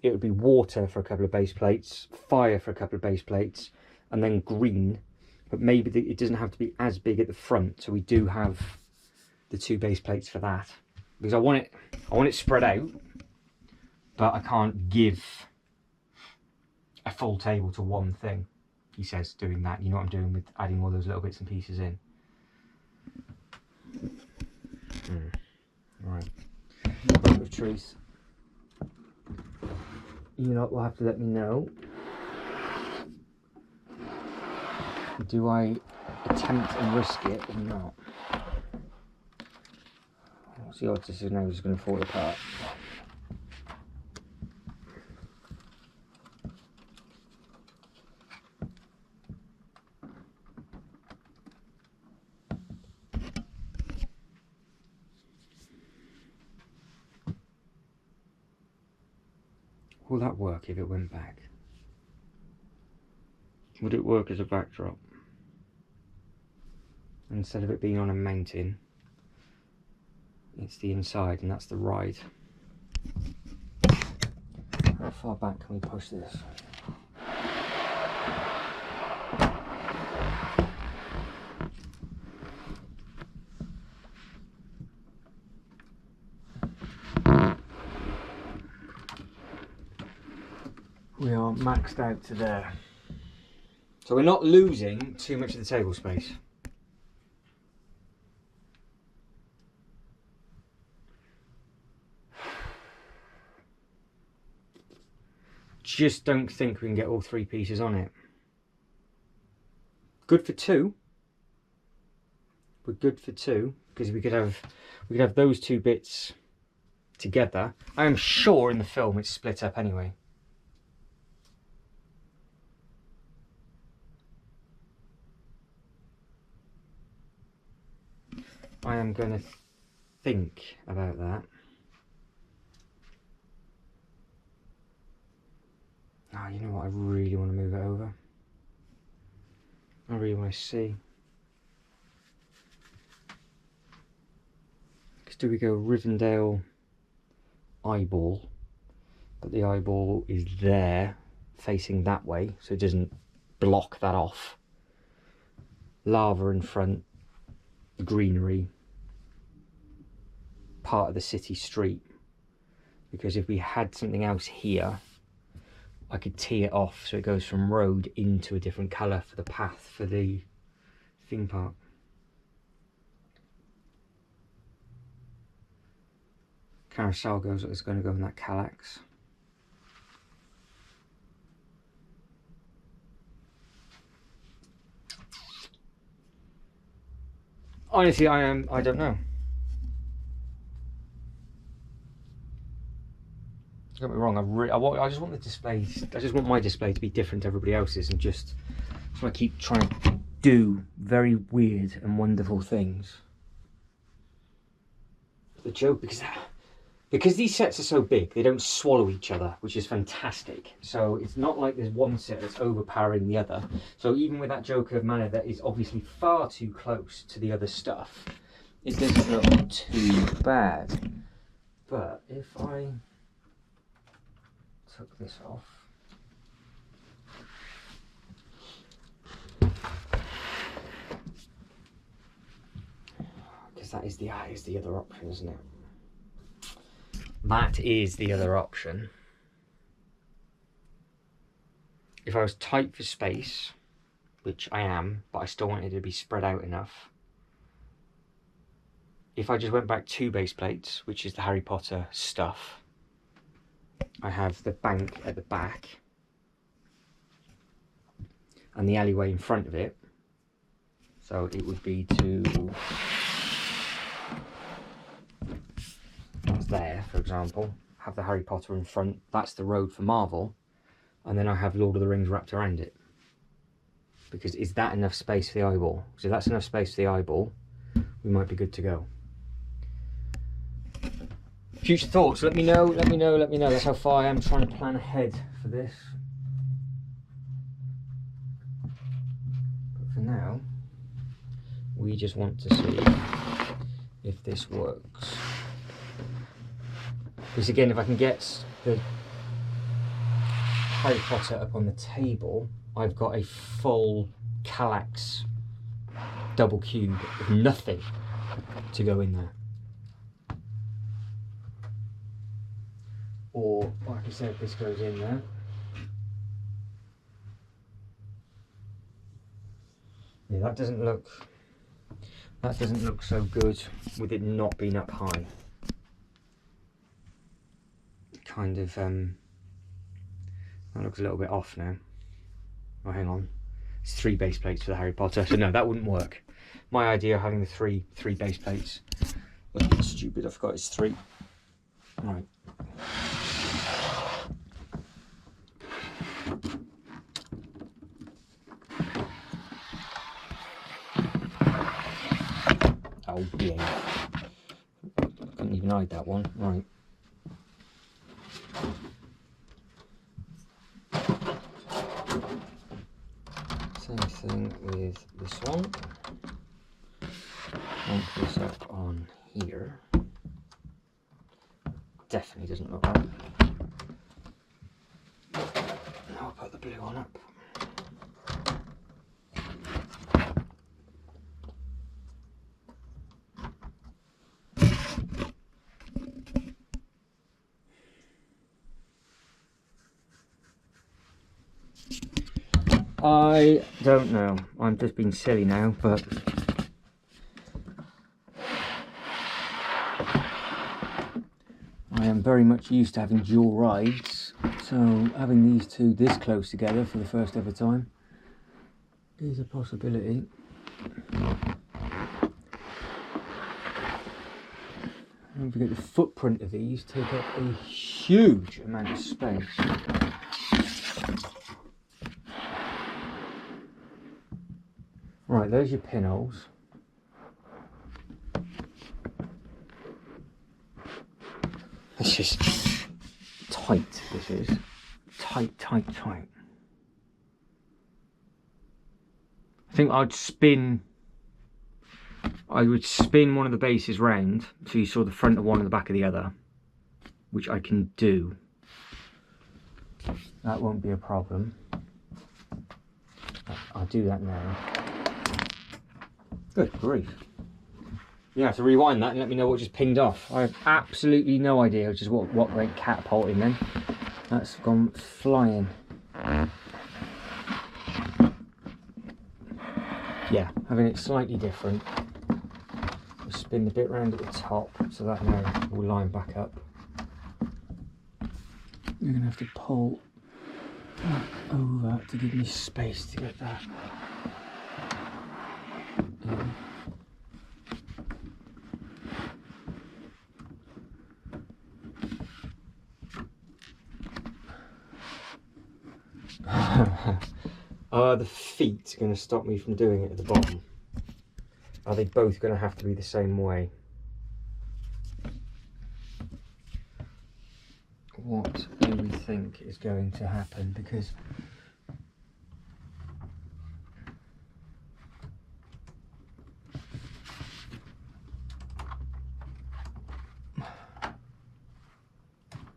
it would be water for a couple of base plates, fire for a couple of base plates, and then green. But maybe it doesn't have to be as big at the front, so we do have the 2 base plates for that. Because I want it spread out, but I can't give a full table to one thing. He says doing that. You know what I'm doing with adding all those little bits and pieces in. Right. Moment of truth. You lot will have to let me know. Do I attempt and risk it or not? What's the odds this is now just going to fall apart? Will that work if it went back? Would it work as a backdrop? Instead of it being on a mountain, it's the inside, and that's the ride. How far back can we push this? We are maxed out to there. So we're not losing too much of the table space. Just don't think we can get all 3 pieces on it. Good for 2. We're good for 2 because we could have those 2 bits together. I am sure in the film it's split up anyway. I am going to think about that. Oh, you know what? I really want to move it over. I really want to see. Because do we go Rivendell eyeball, but the eyeball is there facing that way, so it doesn't block that off. Lava in front, greenery, part of the city street. Because if we had something else here, I could tee it off so it goes from road into a different colour for the path for the theme park. Carousel is going to go in that Kallax. Honestly, I don't know. Don't get me wrong, I just want the displays, I just want my display to be different to everybody else's, and just so I keep trying to do very weird and wonderful things. The joke, because these sets are so big, they don't swallow each other, which is fantastic. So it's not like there's one set that's overpowering the other. So even with that Joker of Mana that is obviously far too close to the other stuff, it doesn't look too bad. But if I took this off, because that is the other option, isn't it? That is the other option. If I was tight for space, which I am, but I still wanted it to be spread out enough, if I just went back 2 base plates, which is the Harry Potter stuff, I have the bank at the back and the alleyway in front of it. So it would be that's there, for example, have the Harry Potter in front, that's the road for Marvel, and then I have Lord of the Rings wrapped around it. Because is that enough space for the eyeball? Because if that's enough space for the eyeball, we might be good to go. Future thoughts, let me know. That's how far I am trying to plan ahead for this. But for now, we just want to see if this works. Because again, if I can get the Harry Potter up on the table, I've got a full Kallax double cube with nothing to go in there. Or, like I said, this goes in there. Yeah, that doesn't look so good with it not being up high. Kind of, that looks a little bit off now. Oh, hang on. It's 3 base plates for the Harry Potter, so no, that wouldn't work. My idea of having the three base plates was a bit stupid. I forgot it's 3. Right. Oh yeah. Couldn't even hide that one. Right. Same thing with this one. Crank this up on here. Definitely doesn't look right. Now I'll put the blue one up. I don't know, I'm just being silly now, but I am very much used to having dual rides, so having these two this close together for the first ever time is a possibility. Don't forget the footprint of these take up a huge amount of space. Right, there's your pinholes. This is tight, this is. Tight, tight, tight. I think I would spin one of the bases round so you saw the front of one and the back of the other, which I can do. That won't be a problem. I'll do that now. Good grief. You have to rewind that and let me know what just pinged off. I have absolutely no idea just what went catapulting then. That's gone flying. Yeah, having it slightly different. We'll spin the bit round at the top so that now will line back up. You're going to have to pull that over to give me space to get that in. Are the feet going to stop me from doing it at the bottom? Are they both going to have to be the same way? What do we think is going to happen? Because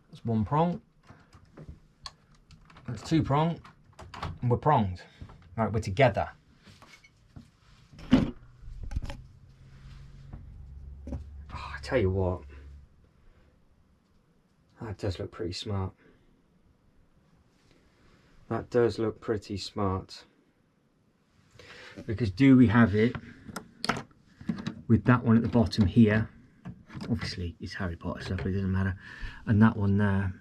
that's one prong, that's two prong, and we're pronged. Right, we're together. Oh, I tell you what, that does look pretty smart. That does look pretty smart. Because do we have it with that one at the bottom here? Obviously it's Harry Potter stuff, but it doesn't matter. And that one there.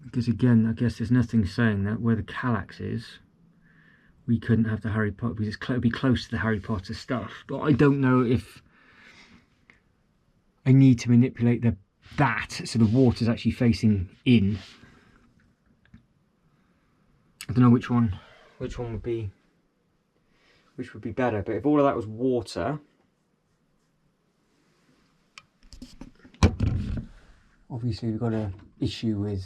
Because again, I guess there's nothing saying that where the Kallax is, we couldn't have the Harry Potter, because it'd be close to the Harry Potter stuff. But I don't know if I need to manipulate that so the water's actually facing in. I don't know which one would be better. But if all of that was water, obviously we've got an issue with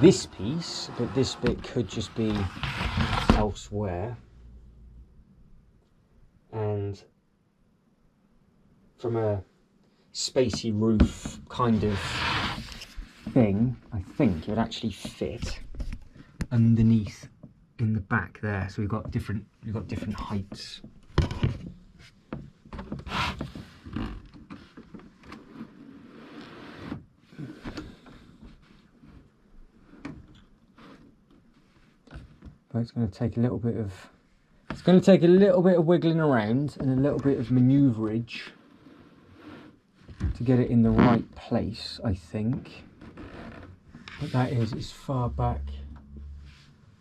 this piece, but this bit could just be elsewhere. And from a spacey roof kind of thing, I think it would actually fit underneath in the back there. So we've got different heights. But it's going to take a little bit of wiggling around and a little bit of manoeuvrage to get it in the right place, I think. But that is as far back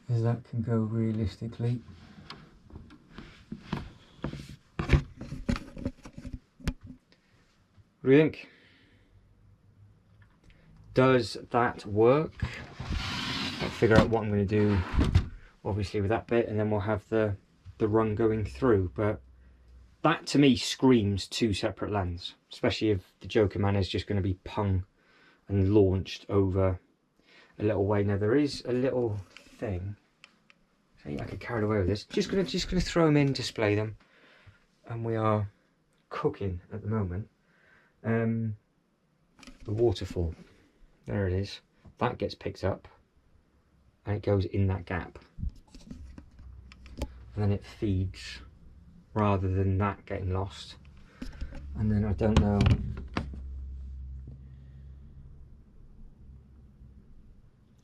as that can go realistically. What do you think? Does that work? I'll figure out what I'm going to do, obviously, with that bit, and then we'll have the run going through. But that to me screams two separate lands, especially if the Joker Man is just going to be pung and launched over a little way. Now there is a little thing. I think I could carry away with this. Just gonna throw them in, display them, and we are cooking at the moment. The waterfall, there it is. That gets picked up, and it goes in that gap, and then it feeds, rather than that getting lost. And then I don't know.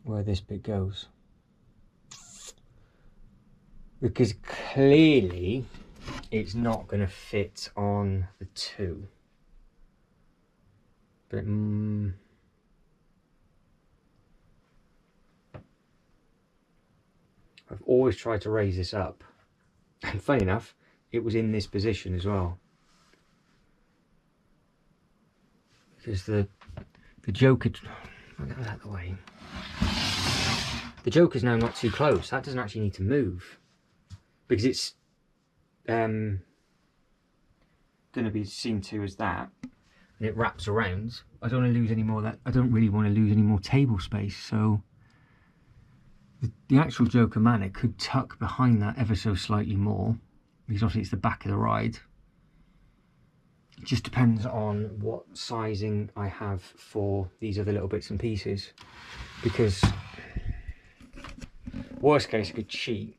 Where this bit goes, because clearly it's not going to fit on the two, but I've always tried to raise this up, and funny enough it was in this position as well, because the Joker, I'll get that out of the way. The Joker's now not too close. That doesn't actually need to move, because it's going to be seen to as that, and it wraps around. I don't want to lose any more of that. I don't really want to lose any more table space, so the actual Joker Manor could tuck behind that ever so slightly more, because obviously it's the back of the ride. It just depends on what sizing I have for these other little bits and pieces, because worst case I could cheat.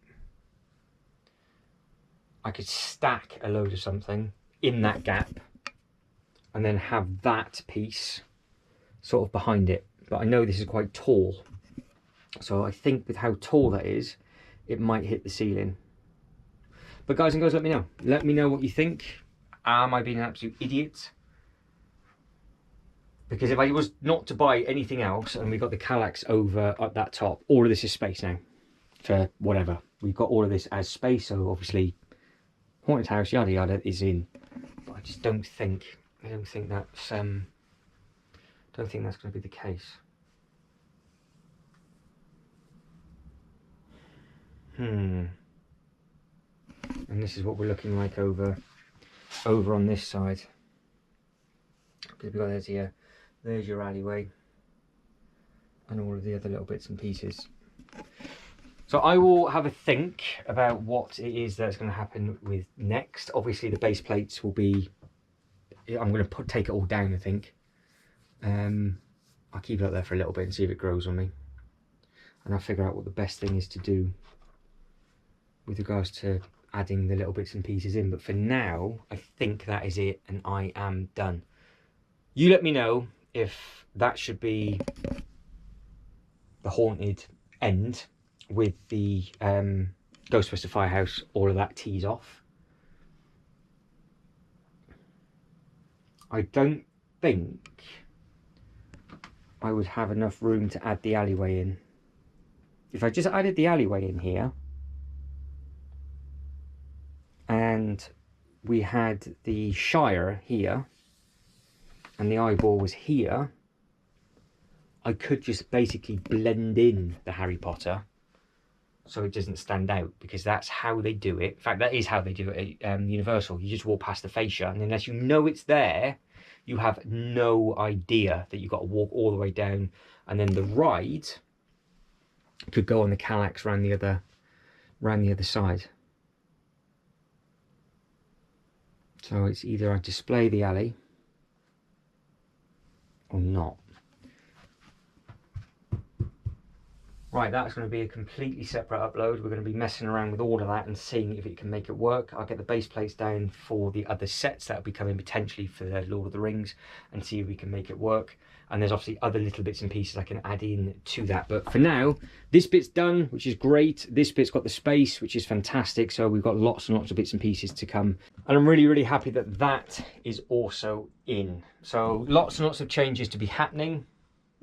I could stack a load of something in that gap and then have that piece sort of behind it. But I know this is quite tall, so I think with how tall that is, it might hit the ceiling. But guys and girls, let me know. Let me know what you think. Am I being an absolute idiot? Because if I was not to buy anything else and we got the Kallax over at that top, all of this is space now for whatever. We've got all of this as space, so obviously haunted house yada yada is in. But I just don't think that's going to be the case. And this is what we're looking like over on this side. Because we've got there's your alleyway and all of the other little bits and pieces. So I will have a think about what it is that's going to happen with next. Obviously the base plates will be, I'm going to take it all down, I think. I'll keep it up there for a little bit and see if it grows on me. And I'll figure out what the best thing is to do with regards to adding the little bits and pieces in. But for now, I think that is it, and I am done. You let me know if that should be the haunted end with the Ghostbuster Firehouse, all of that tees off. I don't think I would have enough room to add the alleyway in. If I just added the alleyway in here, and we had the Shire here, and the eyeball was here, I could just basically blend in the Harry Potter so it doesn't stand out, because that's how they do it. In fact, that is how they do it at Universal. You just walk past the fascia, and unless you know it's there, you have no idea that you've got to walk all the way down. And then the ride could go on the Kallax around the other side. So it's either I display the alley or not. Right, that's going to be a completely separate upload. We're going to be messing around with all of that and seeing if it can make it work. I'll get the base plates down for the other sets that will be coming potentially for the Lord of the Rings, and see if we can make it work. And there's obviously other little bits and pieces I can add in to that. But for now, this bit's done, which is great. This bit's got the space, which is fantastic. So we've got lots and lots of bits and pieces to come. And I'm really, really happy that that is also in. So lots and lots of changes to be happening.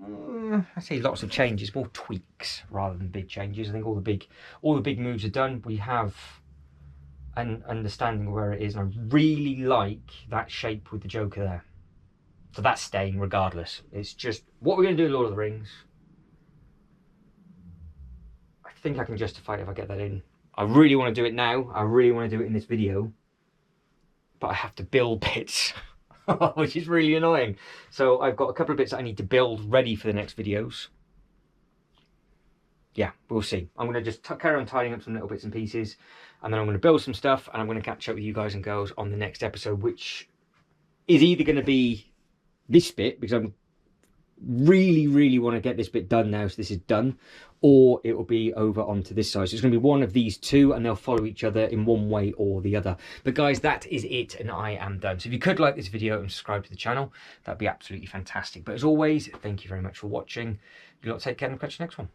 I say lots of changes, more tweaks rather than big changes. I think all the big moves are done. We have an understanding of where it is, and I really like that shape with the Joker there. So that's staying regardless. It's just what we're going to do in Lord of the Rings. I think I can justify it if I get that in. I really want to do it now. I really want to do it in this video, but I have to build bits. Which is really annoying. So I've got a couple of bits that I need to build ready for the next videos. yeah, we'll see. I'm going to just carry on tidying up some little bits and pieces, and then I'm going to build some stuff, and I'm going to catch up with you guys and girls on the next episode, which is either going to be this bit, because I'm really want to get this bit done now, so this is done, or it will be over onto this side. So it's going to be one of these two, and they'll follow each other in one way or the other. But guys, that is it, and I am done. So if you could like this video and subscribe to the channel, that'd be absolutely fantastic. But as always, thank you very much for watching. You lot take care, and I'll catch you next one.